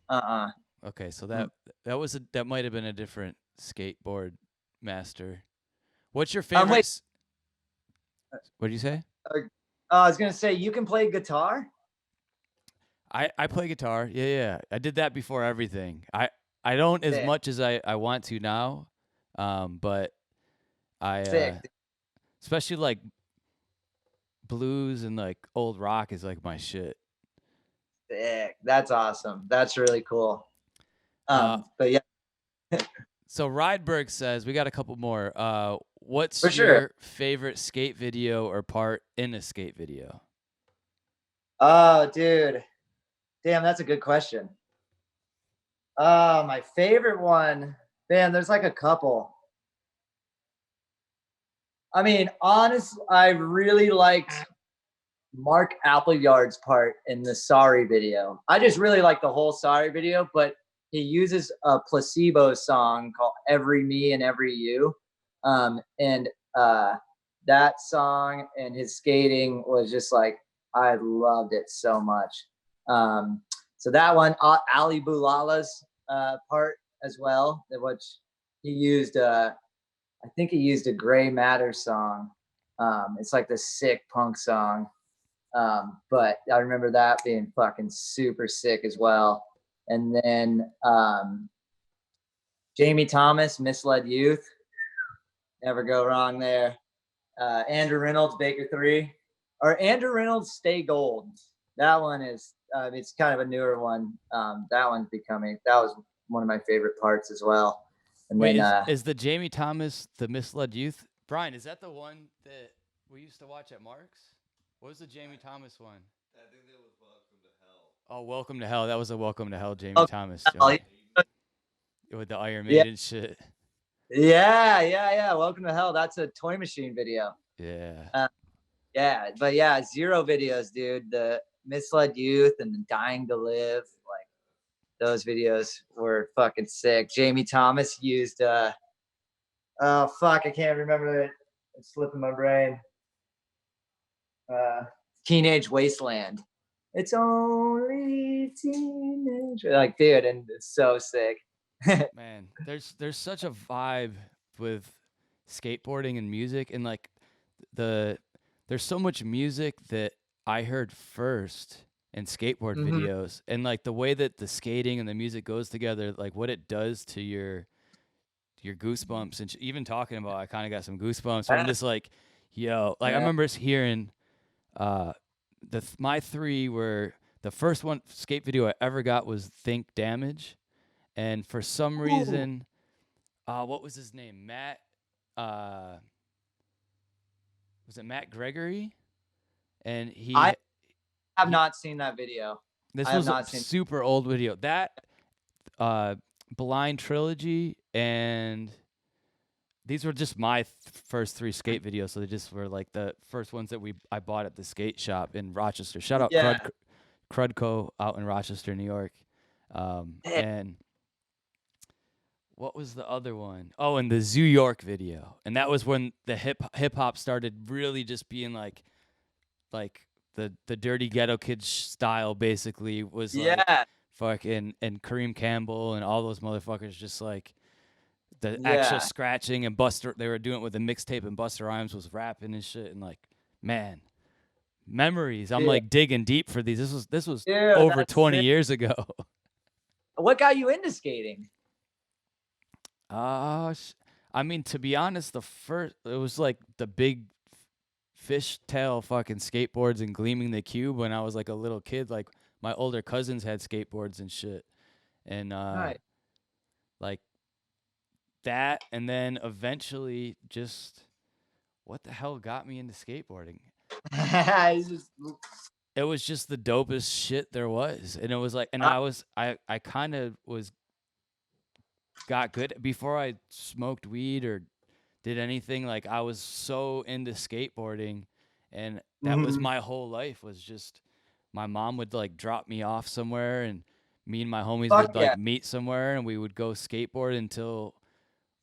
Okay, so that might have been a different skateboard master. What's your favorite? Wait. What did you say? I was gonna say you can play guitar. I play guitar. Yeah. I did that before everything. I don't as Sick. much as I want to now. But I Sick. especially like blues and like old rock is like my shit. Sick. That's awesome. That's really cool. Uh But yeah, so Rydberg says we got a couple more. for What's sure. your favorite skate video or part in a skate video? Oh, dude. Damn, that's a good question. My favorite one, man, there's like a couple. I mean, honestly, I really liked Mark Appleyard's part in the Sorry video. I just really like the whole Sorry video, but he uses a Placebo song called Every Me and Every You. And that song and his skating was just like, I loved it so much. So that one, Ali Boulala's part as well, which he used, I think he used a Gray Matter song. It's like this sick punk song. But I remember that being fucking super sick as well. And then Jamie Thomas, Misled Youth, never go wrong there. Andrew Reynolds, Baker 3, or Andrew Reynolds, Stay Gold. That one is, it's kind of a newer one. That was one of my favorite parts as well. And Wait, then, is the Jamie Thomas the Misled Youth? Brian, is that the one that we used to watch at Mark's? What was the Jamie Thomas one? I think that was Welcome to Hell. Oh, Welcome to Hell. That was a Welcome to Hell Jamie oh, Thomas oh, joint with the Iron yeah, Maiden shit. yeah. Welcome to Hell. That's a Toy Machine video. Yeah. Yeah, but yeah, zero videos, dude. The Misled Youth and the Dying to Live, like those videos were fucking sick. Jamie Thomas used oh fuck, I can't remember it. It's slipping my brain. Teenage Wasteland. It's only teenage, like, dude, and it's so sick. Man, there's such a vibe with skateboarding and music, and like there's so much music that I heard first in skateboard Mhm. videos, and like the way that the skating and the music goes together, like what it does to your goosebumps, and even talking about, I kind of got some goosebumps. Where I'm just like, yo, like I Yeah. remember hearing my three were, the first one skate video I ever got was Think Damage, and for some Ooh. reason, what was his name? Matt. Was it Matt Gregory? And I have he not seen that video. this I have was a not seen. super old video. That Blind Trilogy and these were just my first 3 skate videos, so they just were like the first ones that I bought at the skate shop in Rochester. Shout out Yeah. Crudco out in Rochester, New York. Eh, And what was the other one? Oh, and the Zoo York video, and that was when the hip hop started really just being like the Dirty Ghetto Kids style. Basically, was like Yeah. fucking and Kareem Campbell and all those motherfuckers just like the actual Yeah. scratching and Buster. They were doing it with a mixtape, and Buster Rhymes was rapping and shit. And like, man, memories. I'm Yeah. like digging deep for these. This was Dude, over that's 20 sick. years ago. What got you into skating? I mean, to be honest, it was like the big fishtail fucking skateboards and Gleaming the Cube when I was like a little kid. Like my older cousins had skateboards and shit, and Right. like that, and then eventually just what the hell got me into skateboarding? It's just, It was just the dopest shit there was, and it was like, and uh, I kind of got good before I smoked weed or did anything. Like I was so into skateboarding, and that was mhm. my whole life. Was just my mom would like drop me off somewhere, and me and my homies Fuck would yeah. like meet somewhere, and we would go skateboard until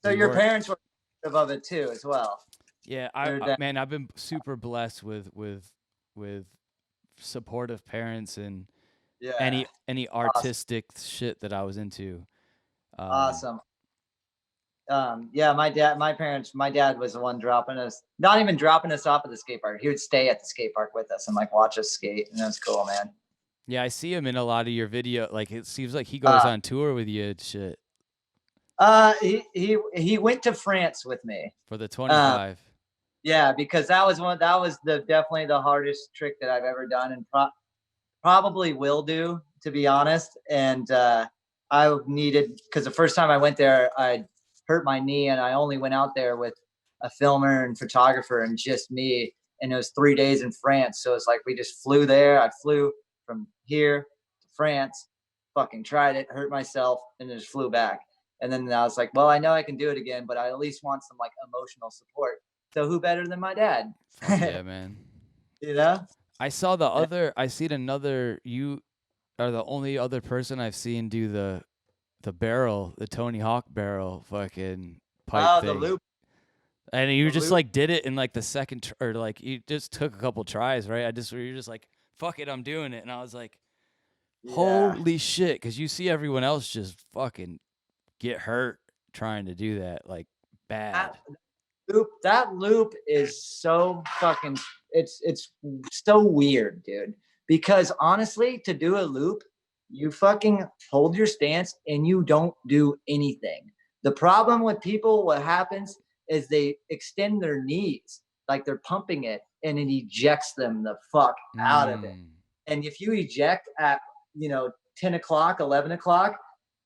So we your weren't. parents were supportive of it too, as well. Yeah, They're down. man, I've been super blessed with supportive parents and Yeah. any Awesome. artistic shit that I was into. Um, Awesome. Yeah, my dad was the one dropping us, not even dropping us off at the skate park. He would stay at the skate park with us and like watch us skate, and that's cool, man. yeah, I see him in a lot of your video. Like it seems like he goes Uh, on tour with you and shit he went to France with me. for the Um, 25. yeah, because that was the definitely the hardest trick that I've ever done, and probably will do, to be honest. And I needed, because the first time I went there, I hurt my knee, and I only went out there with a filmer and photographer and just me. And it was 3 days in France, so it's like we just flew there. I flew from here to France, fucking tried it, hurt myself, and just flew back. And then I was like, well, I know I can do it again, but I at least want some like emotional support. So who better than my dad? Fuck yeah, man. You know? I seen another, you are the only other person I've seen do the barrel, the Tony Hawk barrel fucking pipe Oh, the thing. loop. And you The just loop. like did it in like the second or like you just took a couple tries, right? You're just like, fuck it, I'm doing it. And I was like, Yeah. holy shit, because you see everyone else just fucking get hurt trying to do that, like bad. That loop is so fucking, it's so weird, dude. Because honestly, to do a loop, you fucking hold your stance and you don't do anything. The problem with people, what happens is they extend their knees like they're pumping it, and it ejects them the fuck out of it. Mm. And if you eject at 10 o'clock, 11 o'clock,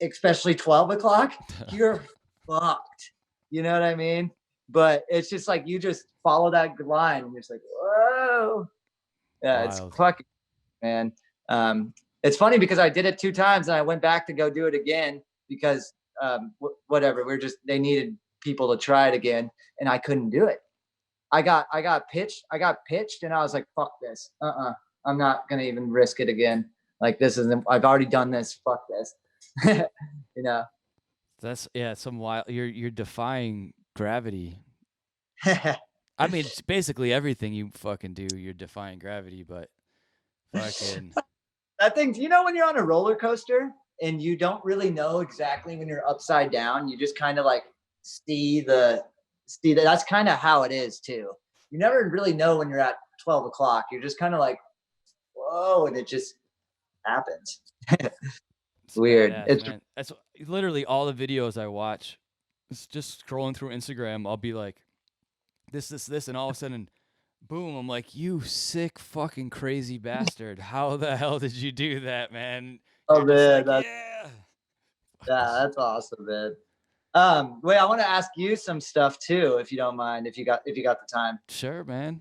especially 12 o'clock, you're fucked. You know what I mean? But it's just like you just follow that line and you're just like, whoa. Yeah, it's Wild. fucking, man. It's funny because I did it 2 times and I went back to go do it again because whatever, they needed people to try it again, and I couldn't do it. I got pitched and I was like, fuck this. I'm not gonna even risk it again. Like this isn't, I've already done this. Fuck this. you know. That's some wild. You're defying gravity. I mean, it's basically everything you fucking do, you're defying gravity, but fucking That thing, when you're on a roller coaster and you don't really know exactly when you're upside down, you just kind of like see that. That's kind of how it is too. You never really know when you're at 12 o'clock. You're just kind of like, whoa, and it just happens. it's Weird. badass, It's man. That's literally all the videos I watch. It's just scrolling through Instagram. I'll be like, this, and all of a sudden, boom! I'm like, you sick fucking crazy bastard! How the hell did you do that, man? oh You're just man, like, yeah. that's awesome, man. Wait, I want to ask you some stuff too, if you don't mind, if you got the time. Sure, man.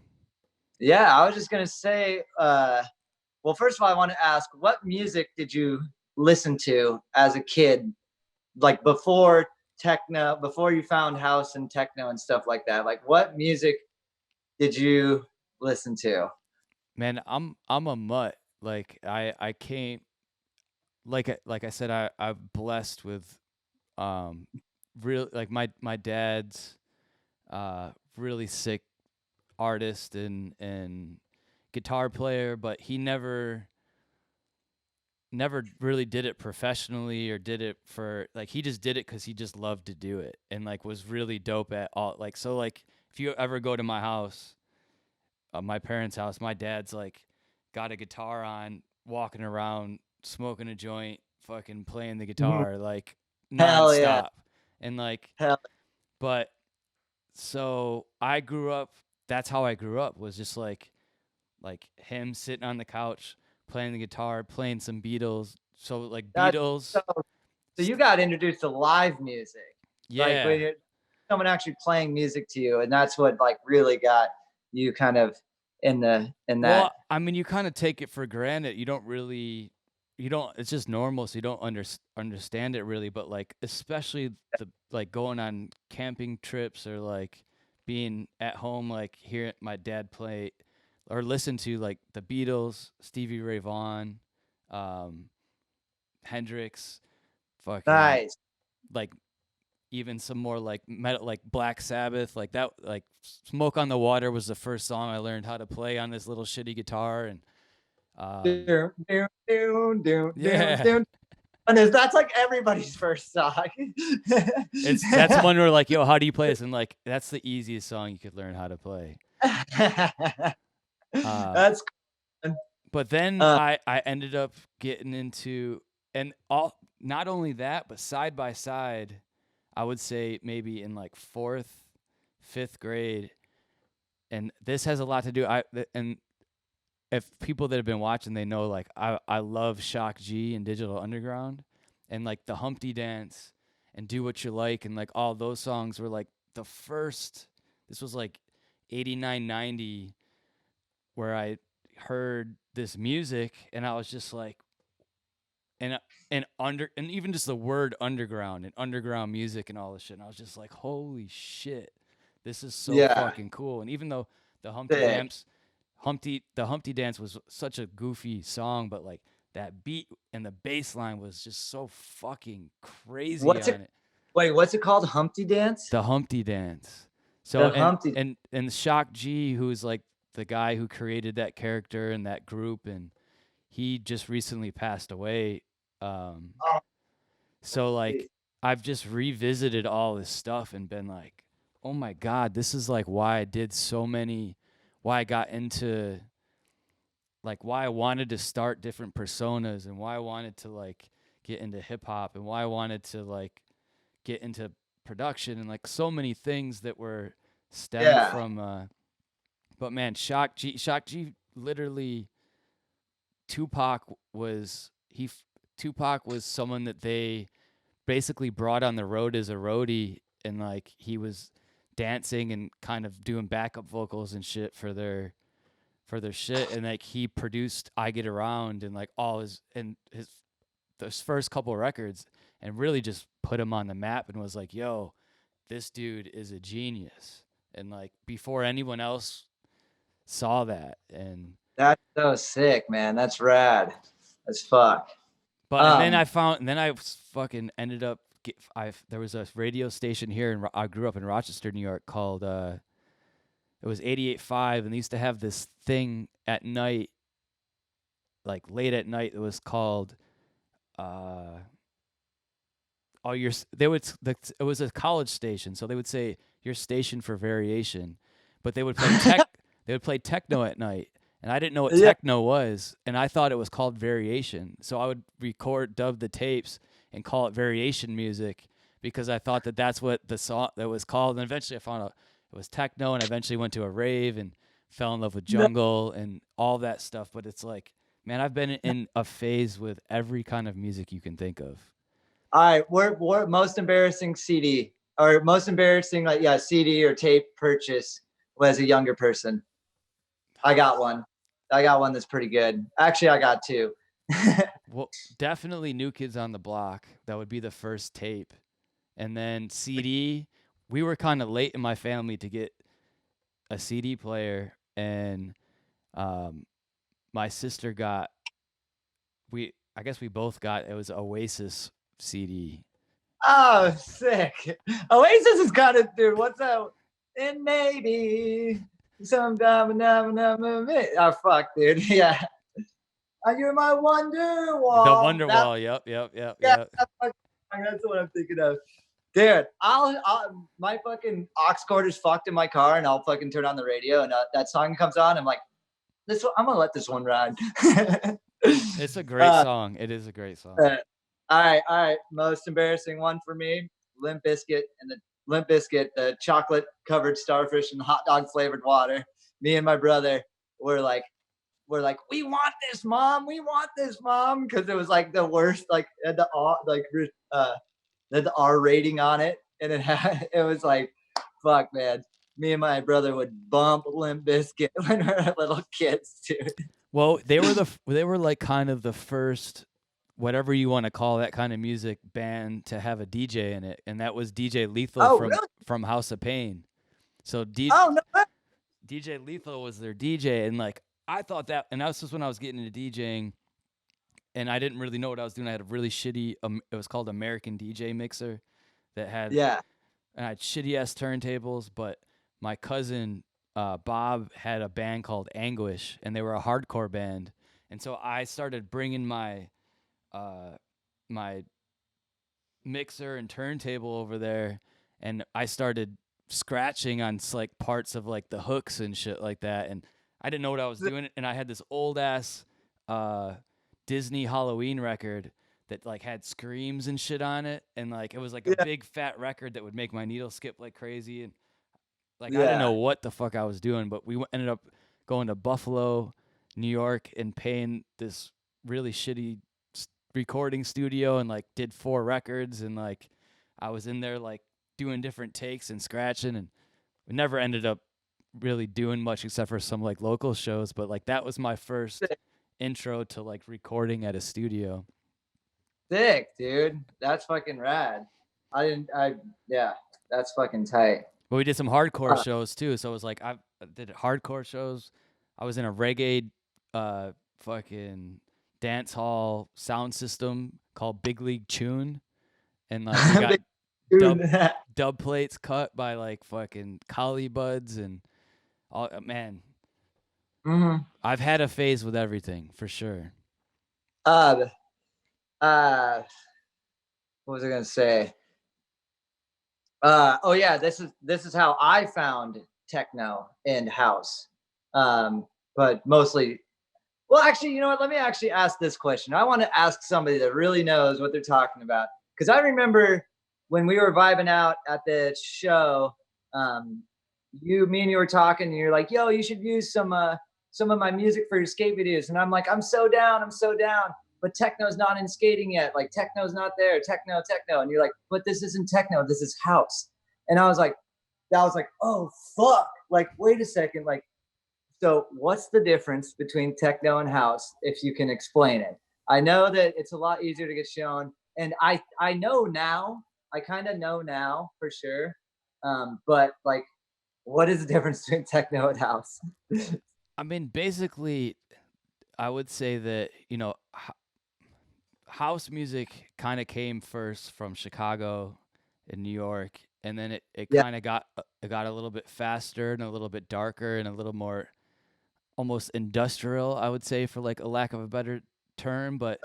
Yeah, I was just gonna say, well, first of all, I want to ask, what music did you listen to as a kid, like before techno, before you found house and techno and stuff like that, like what music did you listen to? Man, I'm a mutt. Like I came like I said, I'm blessed with um real like my dad's really sick artist and guitar player, but he never really did it professionally or did it for like he just did it because he just loved to do it and like was really dope at all like so like if you ever go to my house, my parents' house, my dad's like got a guitar on, walking around, smoking a joint, fucking playing the Mhm. guitar like Hell yeah. nonstop. And like, Hell but so I grew up. That's how I grew up. Was just like him sitting on the couch playing the guitar, playing some Beatles. So like that's so Beatles, so you got introduced to live music. Like yeah. when someone actually playing music to you, and that's what like really got you kind of in that. Well, I mean, you kind of take it for granted. You don't. It's just normal, so you don't understand it really. But like, especially the like going on camping trips or like being at home, like hearing my dad play or listen to like the Beatles, Stevie Ray Vaughan, um, Hendrix, fucking Nice. like even some more like metal, like Black Sabbath, like that, like Smoke on the Water was the first song I learned how to play on this little shitty guitar, and Doom, doom, doom, doom, doom, yeah, doom. And that's like everybody's first song. that's one where like, yo, how do you play this? And like, that's the easiest song you could learn how to play. Um, That's cool. but then Uh, I ended up getting into and all not only that, but side by side, I would say maybe in like fourth, fifth grade, and this has a lot to do. And if people that have been watching, they know like I love Shock G and Digital Underground, and like the Humpty Dance and Do What You Like and like all those songs were like the first. This was like 89, 90, where I heard this music and I was just like, and even just the word underground and underground music and all this shit. And I was just like, holy shit, this is so yeah, fucking cool. And even though the sick. Humpty Dance was such a goofy song, but like that beat and the bass line was just so fucking crazy What's it? on it. Wait, what's it called? Humpty Dance? The Humpty Dance. So The Humpty. and Shock G, who's like the guy who created that character and that group, and he just recently passed away. Um, Oh, so like geez. I've just revisited all this stuff and been like, oh my god, this is like why I got into like why I wanted to start different personas and why I wanted to like get into hip hop and why I wanted to like get into production and like so many things that were stemmed Yeah, from but man, Shock G literally Tupac was Tupac was someone that they basically brought on the road as a roadie, and like he was dancing and kind of doing backup vocals and shit for their shit, and like he produced I Get Around and like all his those first couple records, and really just put him on the map and was like, yo, this dude is a genius. And like before anyone else saw that. And that's so sick, man. That's rad as fuck. and then Um, I fucking ended up there was a radio station here I grew up in Rochester, New York called it was 88.5, and they used to have this thing at night, like late at night. It was called uh oh your they would it was a college station, so they would say your station for variation, but they would play they would play techno at night, and I didn't know what yeah, techno was, and I thought it was called variation. So I would dub the tapes and call it variation music because I thought that that's what the song that was called. And eventually I found out it was techno, and I eventually went to a rave and fell in love with no, jungle and all that stuff. But it's like, man, I've been in a phase with every kind of music you can think of. all right, we're most embarrassing CD or most embarrassing like yeah CD or tape purchase as a younger person. I got one. I got one that's pretty good. Actually, I got two. Well, definitely New Kids on the Block. That would be the first tape. And then CD, we were kind of late in my family to get a CD player, and um, my sister got I guess we both got, it was Oasis CD. Oh, sick. Oasis is kind of, dude, what's that? And maybe sometime, oh, fuck, dude. Yeah. You're my wonder The wall. Wonderwall. Yep. Yeah, that's what I'm thinking of. Dude, my fucking aux cord is fucked in my car, and I'll fucking turn on the radio, and that song comes on. I'm like, I'm gonna let this one ride. It's a great song. It is a great song. All right. Most embarrassing one for me: Limp Bizkit the chocolate covered starfish and hot dog flavored water. Me and my brother were like, we want this, mom. We want this, mom, because it was like the worst. Like had the R rating on it, and it was like, fuck, man. Me and my brother would bump Limp Bizkit when we were little kids, dude. Well, they were like kind of the first, whatever you want to call that kind of music, band to have a DJ in it, and that was DJ Lethal from House of Pain. So DJ Lethal was their DJ, and like I thought that, and that was just when I was getting into DJing, and I didn't really know what I was doing. I had a really shitty, it was called American DJ mixer, that had and I had shitty ass turntables, but my cousin Bob had a band called Anguish, and they were a hardcore band, and so I started bringing my my mixer and turntable over there, and I started scratching on like parts of like the hooks and shit like that, and I didn't know what I was doing, and I had this old ass Disney Halloween record that like had screams and shit on it, and like it was like a big fat record that would make my needle skip like crazy, and like I didn't know what the fuck I was doing, but we ended up going to Buffalo, New York, and paying this really shitty recording studio, and like did 4 records, and like I was in there like doing different takes and scratching, and we never ended up really doing much except for some like local shows, but like that was my first intro to like recording at a studio. Sick, dude. That's fucking rad. Yeah, that's fucking tight. But we did some hardcore shows too, so it was like I did hardcore shows. I was in a reggae fucking dance hall sound system called Big League Tune, and like we got dub plates cut by like fucking Collie Buds and all. Man, I've had a phase with everything for sure. What was I gonna say? Oh yeah, this is how I found techno and house. But mostly, well, actually, you know what? Let me actually ask this question. I want to ask somebody that really knows what they're talking about, because I remember when we were vibing out at the show, me and you were talking, and you're like, "Yo, you should use some of my music for your skate videos," and I'm like, "I'm so down, but techno's not in skating yet. Like techno's not there. Techno. And you're like, but this isn't techno. This is house. And I was like, oh fuck. Like, wait a second. Like, so what's the difference between techno and house, if you can explain it? I know that it's a lot easier to get shown, and I know now. I kind of know now for sure. But like, what is the difference between techno and house? I mean, basically, I would say that, you know, house music kind of came first from Chicago and New York, and then it kind of got a little bit faster and a little bit darker and a little more almost industrial, I would say, for like a lack of a better term. But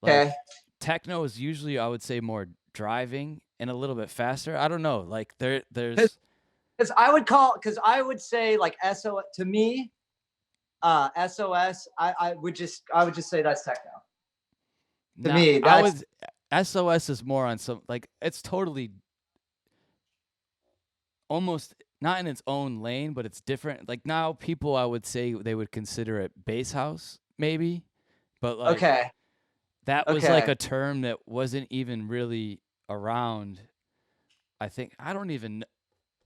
like techno is usually, I would say, more driving and a little bit faster. I don't know, like there's because I would say like SOS to me, SOS. I would just say that's techno. To me, SOS is more on some, like, it's totally almost not in its own lane, but it's different. Like now people, I would say they would consider it bass house maybe, but like that was like a term that wasn't even really around. I think, I don't even,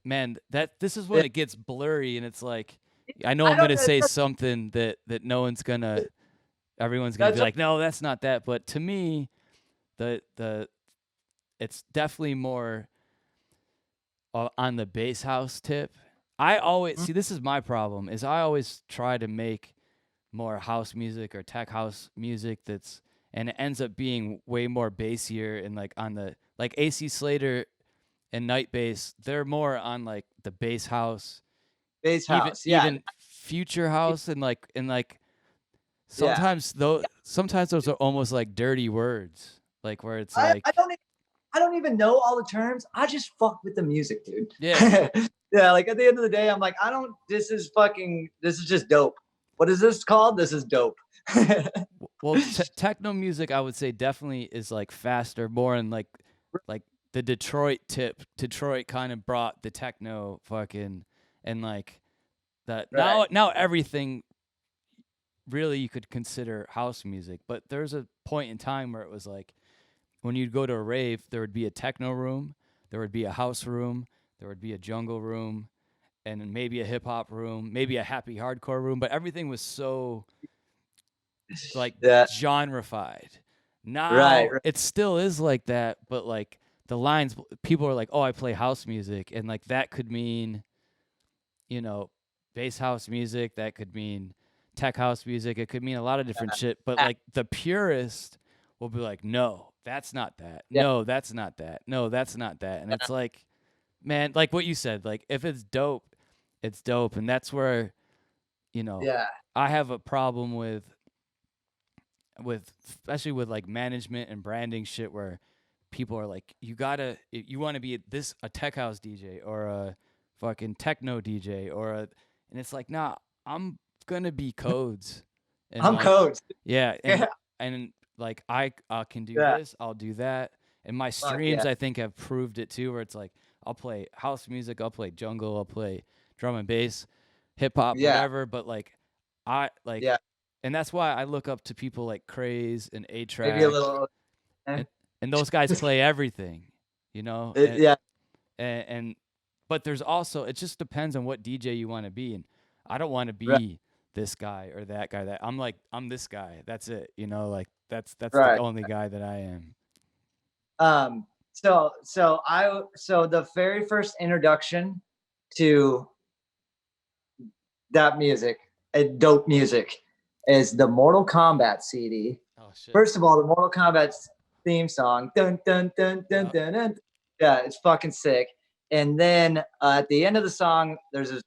man, this is when it gets blurry, and it's like, I know I'm going to say something that everyone's going to be like, no, that's not that. But to me, the it's definitely more on the bass house tip. I always see, this is my problem, is I always try to make more house music or tech house music and it ends up being way more bassier and like on the like AC Slater and Night Bass, they're more on like the bass house, Bass even house. Yeah. even future house and Yeah. sometimes those are almost like dirty words. Like where it's I, I like don't e- I don't even know all the terms. I just fuck with the music, dude. yeah. Yeah, like at the end of the day, I'm like, this is just dope. What is this called? This is dope. Well, techno music, I would say definitely is like faster, more in like the Detroit tip. Detroit kind of brought the techno fucking and like that. Right. Now everything really you could consider house music, but there's a point in time where it was like when you'd go to a rave, there would be a techno room, there would be a house room, there would be a jungle room, and then maybe a hip hop room, maybe a happy hardcore room, but everything was so like Yeah. genreified. Right. Now it still is like that, but like the lines, people are like, "Oh, I play house music," and like that could mean, you know, bass house music. That could mean tech house music. It could mean a lot of different shit. But like the purist will be like, "No, that's not that. Yeah. No, that's not that. No, that's not that." And it's like, man, like what you said, like if it's dope, it's dope, and that's where, you know, Yeah. I have a problem with especially with like management and branding shit where people are like you want to be a tech house DJ or a fucking techno DJ and it's like nah, I'm gonna be codes and I'm like codes. yeah Yeah. and like I can do Yeah. this, I'll do that, and my Fuck streams yeah. I think have proved it too, where it's like I'll play house music, I'll play jungle, I'll play drum and bass, hip hop, Yeah. whatever, but like I like Yeah. and that's why I look up to people like Craze and A Maybe a Track, little. and and those guys play everything, and, Yeah. and but there's also it just depends on what DJ you want to be, and I don't want to Right. be this guy or that guy. That I'm this guy. That's it. Like that's the Right. only guy that I am. So the very first introduction to that music, dope music, is the Mortal Kombat CD. Oh shit. First of all, the Mortal Kombat theme song, dun dun dun dun Yep. dun dun. Yeah, it's fucking sick. And then at the end of the song, there's this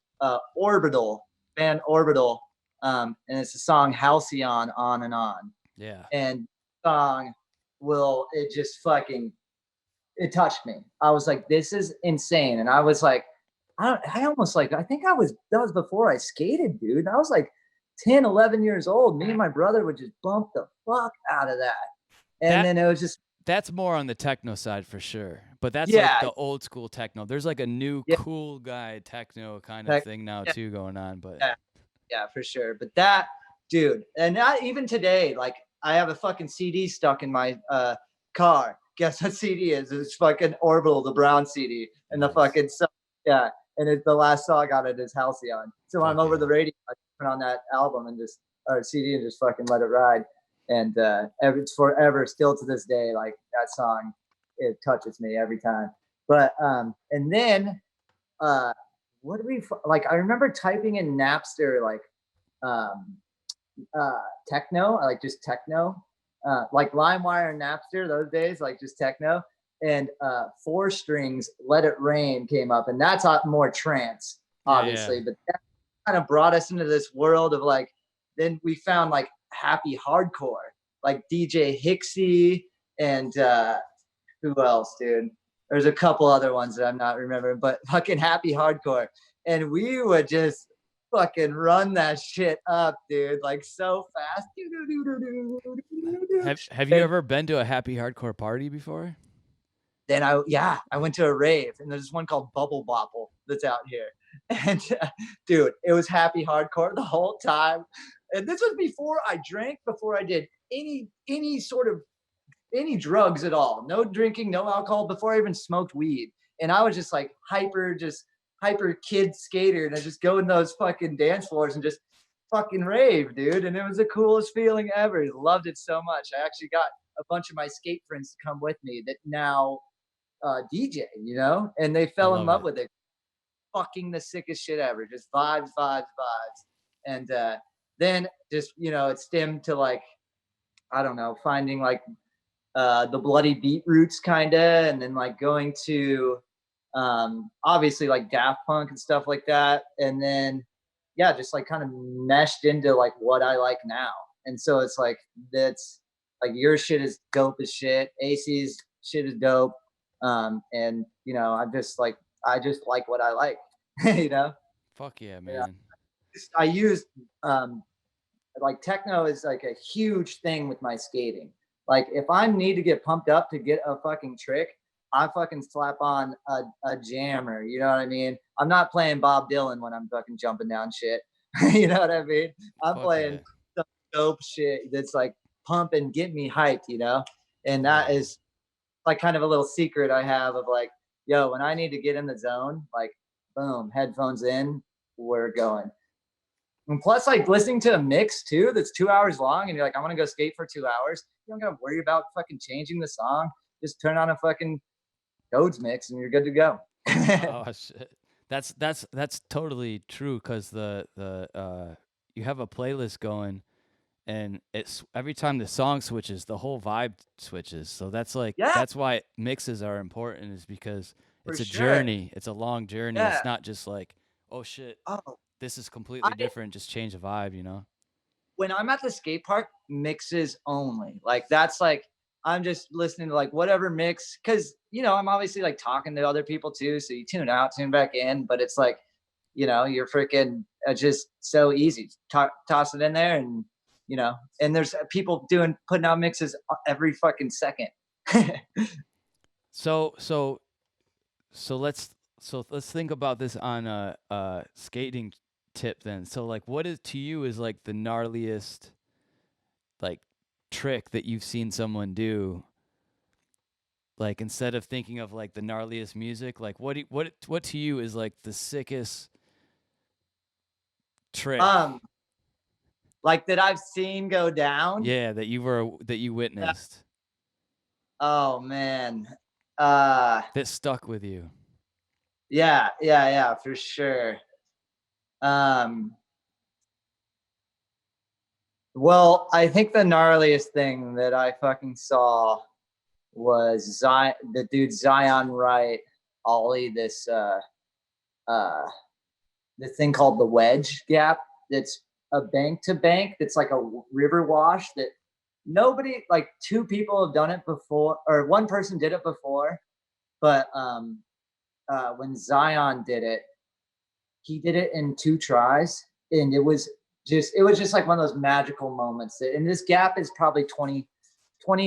Orbital band Orbital, and it's the song Halcyon on and on. Yeah. And song it just fucking it touched me. I was like, this is insane. And I was like, I almost like, I think that was before I skated, dude. I was like 10, 11 years old. Me and my brother would just bump the fuck out of that. And then it was just, that's more on the techno side for sure. But that's yeah, like the old school techno. There's like a new yeah, cool guy techno kind of thing now yeah, too going on. But yeah, for sure. But that, dude, and not even today, like I have a fucking CD stuck in my car. Guess what CD is? It's fucking Orbital, the brown CD. And the nice. fucking song, yeah. And it's the last song on it is Halcyon. So I'm over yeah. the radio, I put on that album and just or CD and just fucking let it ride. And it's forever, still to this day, like that song, it touches me every time. But and then what do we like? I remember typing in Napster like um, techno, like just techno, like LimeWire and Napster those days, like just techno. And 4 Strings, Let It Rain came up, and that's more trance, obviously. Yeah. But that kind of brought us into this world of like. Then we found like happy hardcore, like DJ Hixie and who else, dude? There's a couple other ones that I'm not remembering, but fucking happy hardcore. And we would just fucking run that shit up, dude, like so fast. Have you ever been to a happy hardcore party before? Then I went to a rave, and there's one called Bubble Bobble that's out here. And dude, it was happy hardcore the whole time. And this was before I drank, before I did any sort of any drugs at all. No drinking, no alcohol, before I even smoked weed. And I was just like hyper kid skater. And I just go in those fucking dance floors and just fucking rave, dude. And it was the coolest feeling ever. Loved it so much. I actually got a bunch of my skate friends to come with me that now DJ, you know, and they fell in love love it. with it. Fucking the sickest shit ever. Just vibes, vibes, vibes. And then just, you know, it stemmed to like, I don't know, finding like the bloody beetroots kind of, and then like going to obviously like Daft Punk and stuff like that. And then, yeah, just like kind of meshed into like what I like now. And so it's like, that's like your shit is dope as shit. AC's shit is dope. And, you know, I just like what I like, you know? Fuck yeah, Yeah. man. I use like techno is like a huge thing with my skating. Like if I need to get pumped up to get a fucking trick, I fucking slap on a jammer. You know what I mean? I'm not playing Bob Dylan when I'm fucking jumping down shit. You know what I mean? I'm Fuck playing yeah. some dope shit that's like pump and get me hyped, you know? And that Yeah. is like kind of a little secret I have of like, yo, when I need to get in the zone, like boom, headphones in, we're going. And plus, like listening to a mix too, that's 2 hours long, and you're like, I want to go skate for 2 hours. You don't gotta worry about fucking changing the song. Just turn on a fucking Codes mix, and you're good to go. Oh shit. That's totally true because you have a playlist going and it's every time the song switches, the whole vibe switches. So that's like Yeah, that's why mixes are important is because for it's a sure. journey. It's a long journey. Yeah. It's not just like, oh shit, Oh, this is I completely different. Just change the vibe, you know? when I'm at the skate park, mixes only. Like that's like I'm just listening to like whatever mix because you know I'm obviously like talking to other people too. So you tune out, tune back in, but it's like you know you're freaking just so easy. Toss it in there, and you know, and there's people doing putting out mixes every fucking second. So so so let's think about this on a skating tip then. So like what is to you is like the gnarliest like trick that you've seen someone do, like instead of thinking of like the gnarliest music, like what to you is like the sickest trick, um, like that I've seen go down. yeah, that you Yeah. witnessed Oh man. Uh, that stuck with you. yeah, yeah, yeah, for sure. Um, well, I think the gnarliest thing that I fucking saw was the dude Zion Wright ollie uh this thing called the wedge gap. That's a bank to bank. That's like a river wash that nobody like two people have done it before, or one person did it before, but when Zion did it, he did it in 2 tries, and it was just like one of those magical moments. And this gap is probably 20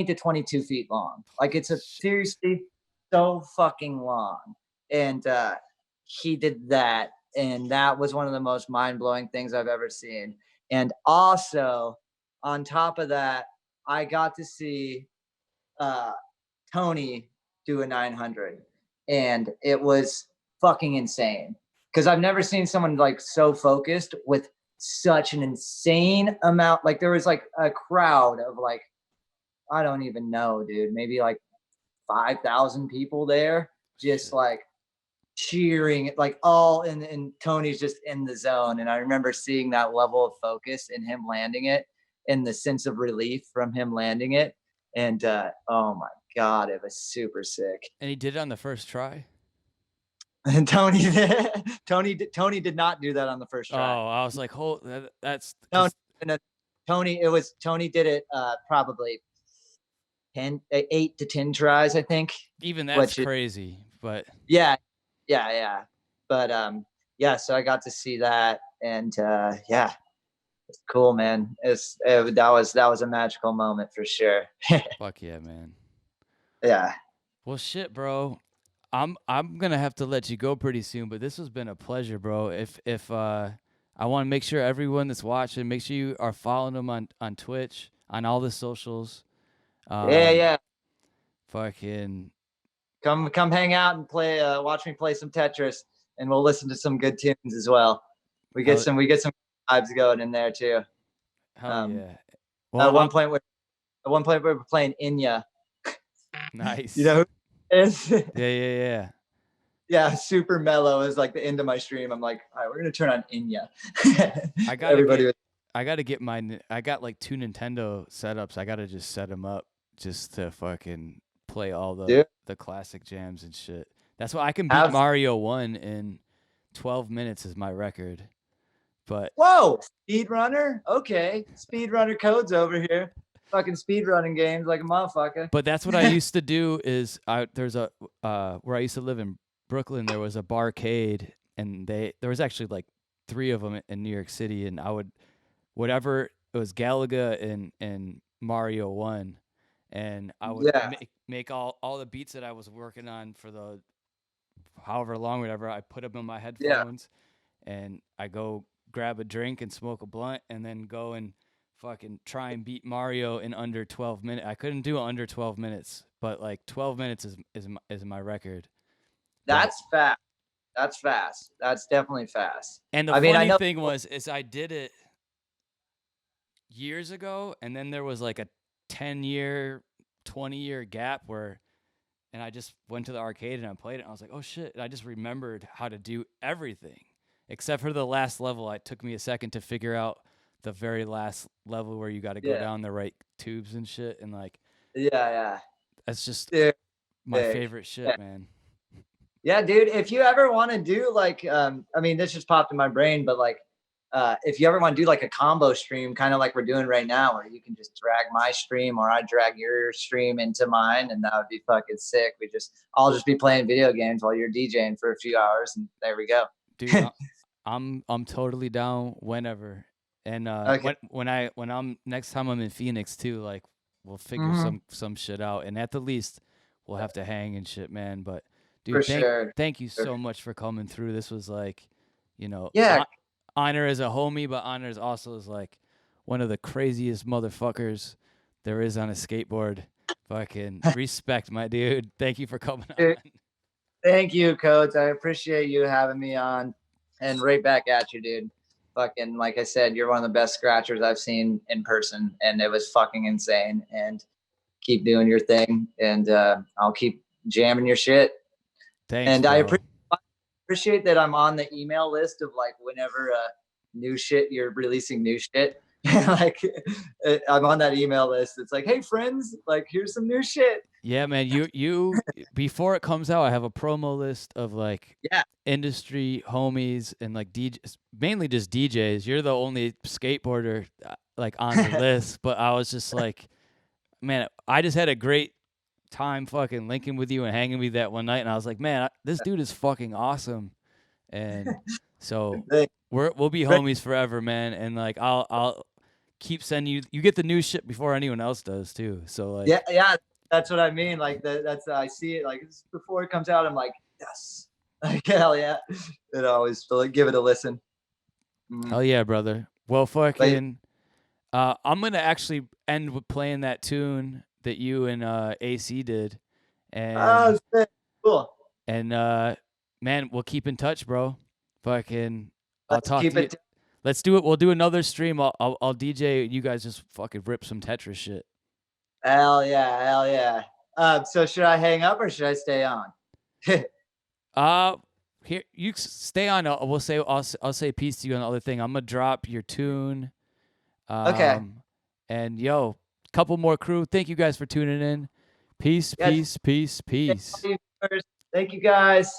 to 22 feet long. Like it's a seriously so fucking long. And he did that, and that was one of the most mind blowing things I've ever seen. And also, on top of that, I got to see uh, Tony do a 900, and it was fucking insane because I've never seen someone like so focused with such an insane amount. Like there was like a crowd of like I don't even know, dude, maybe like 5,000 people there, just Shit. like cheering, like all in. And Tony's just in the zone. And I remember seeing that level of focus in him landing it, and the sense of relief from him landing it. And oh my God, it was super sick. And he did it on the first try. And Tony did not do that on the first Oh, try. I was like, hold that's No, because no, Tony did it probably 8 to 10 tries, I think. even that's Which is crazy, but yeah, yeah, yeah. But yeah, so I got to see that, and yeah, it's cool, man. That was a magical moment for sure. fuck yeah, man. Yeah. Well, shit, bro. I'm gonna have to let you go pretty soon, but this has been a pleasure, bro. If I want to make sure everyone that's watching, make sure you are following them on Twitch, on all the socials. Yeah, Um, yeah. fucking Come hang out and play watch me play some Tetris, and we'll listen to some good tunes as well. hell, We get some vibes going in there too. hell Um yeah. at Well, one point we at one point we were playing Inya. You nice. know It's, Yeah. yeah, super mellow is like the end of my stream. I'm like, all right, we're gonna turn on Inya. I gotta Everybody get. was, I gotta get my. I got like 2 Nintendo setups. I gotta just set them up just to fucking play all dude, the classic jams and shit. That's why I can beat have Mario 1 in 12 minutes is my record. But whoa, speedrunner? Okay. Speedrunner codes over here. Fucking speedrunning games like a motherfucker. that's what I used to do. Is there's a where I used to live in Brooklyn. There was a barcade, and there was actually like 3 of them in New York City, and I would whatever it was Galaga and Mario 1, and I would Yeah. make all the beats that I was working on for the however long, whatever. I put them in my Yeah. headphones, and I go grab a drink and smoke a blunt, and then go and fucking try and beat Mario in under 12 minutes. I couldn't do it under 12 minutes, but like 12 minutes is my record. That's fast. That's fast. That's definitely fast. And the I mean, I funny know. thing is I did it years ago, and then there was like a 10-year, 20-year gap where, and I just went to the arcade and I played it. And I was like, oh shit! And I just remembered how to do everything except for the last level. It took me a second to figure out the very last level where you got to go Yeah. down the right tubes and shit. And like, Yeah. that's just Dude, my sick. favorite shit, Yeah. man. Yeah, dude. If you ever want to do like, I mean, this just popped in my brain, but like, if you ever want to do like a combo stream, kind of like we're doing right now, where you can just drag my stream or I drag your stream into mine, and that would be fucking sick. I'll just be playing video games while you're DJing for a few hours, and there we go. Dude, I'm totally down whenever. And Okay. when I'm next time I'm in Phoenix too, like we'll figure Mhm. some shit out, and at the least we'll have to hang and shit, man. But For dude, sure. thank you so much for coming through. This was like, Yeah. honor as a homie, but honor is also as like one of the craziest motherfuckers there is on a skateboard. Fucking respect, my dude. Thank you for coming on. Dude, thank you, Coach. I appreciate you having me on, and right back at you, dude. Fucking, like I said, you're one of the best scratchers I've seen in person, and it was fucking insane. And keep doing your thing, and I'll keep jamming your shit. Thanks, And bro. I appreciate that I'm on the email list of like whenever new shit you're releasing new shit. Like I'm on that email list. It's like, hey friends, like here's some new shit. Yeah, man. You before it comes out, I have a promo list of like Yeah. industry homies and like DJs, mainly just DJs. You're the only skateboarder like on the list, but I was just like, man, I just had a great time fucking linking with you and hanging with you that one night, and I was like, man, this dude is fucking awesome, and so we'll be homies forever, man. And like I'll keep sending you. You get the new shit before anyone else does too. So like, yeah, that's what I mean. Like that's I see it like before it comes out. I'm like, yes, like hell yeah. It always give it a listen. hell yeah, brother. Well, fucking, I'm gonna actually end with playing that tune that you and AC did, and cool. And man, we'll keep in touch, bro. Fucking, I'll Let's talk keep to you. it. Let's do it. We'll do another stream. I'll DJ. You guys just fucking rip some Tetris shit. Hell yeah. So should I hang up or should I stay on? Here you stay on. We'll say I'll say peace to you on the other thing. I'm gonna drop your tune. Okay. And yo, couple more crew. Thank you guys for tuning in. Peace, Yes. peace, peace, peace. Thank you guys.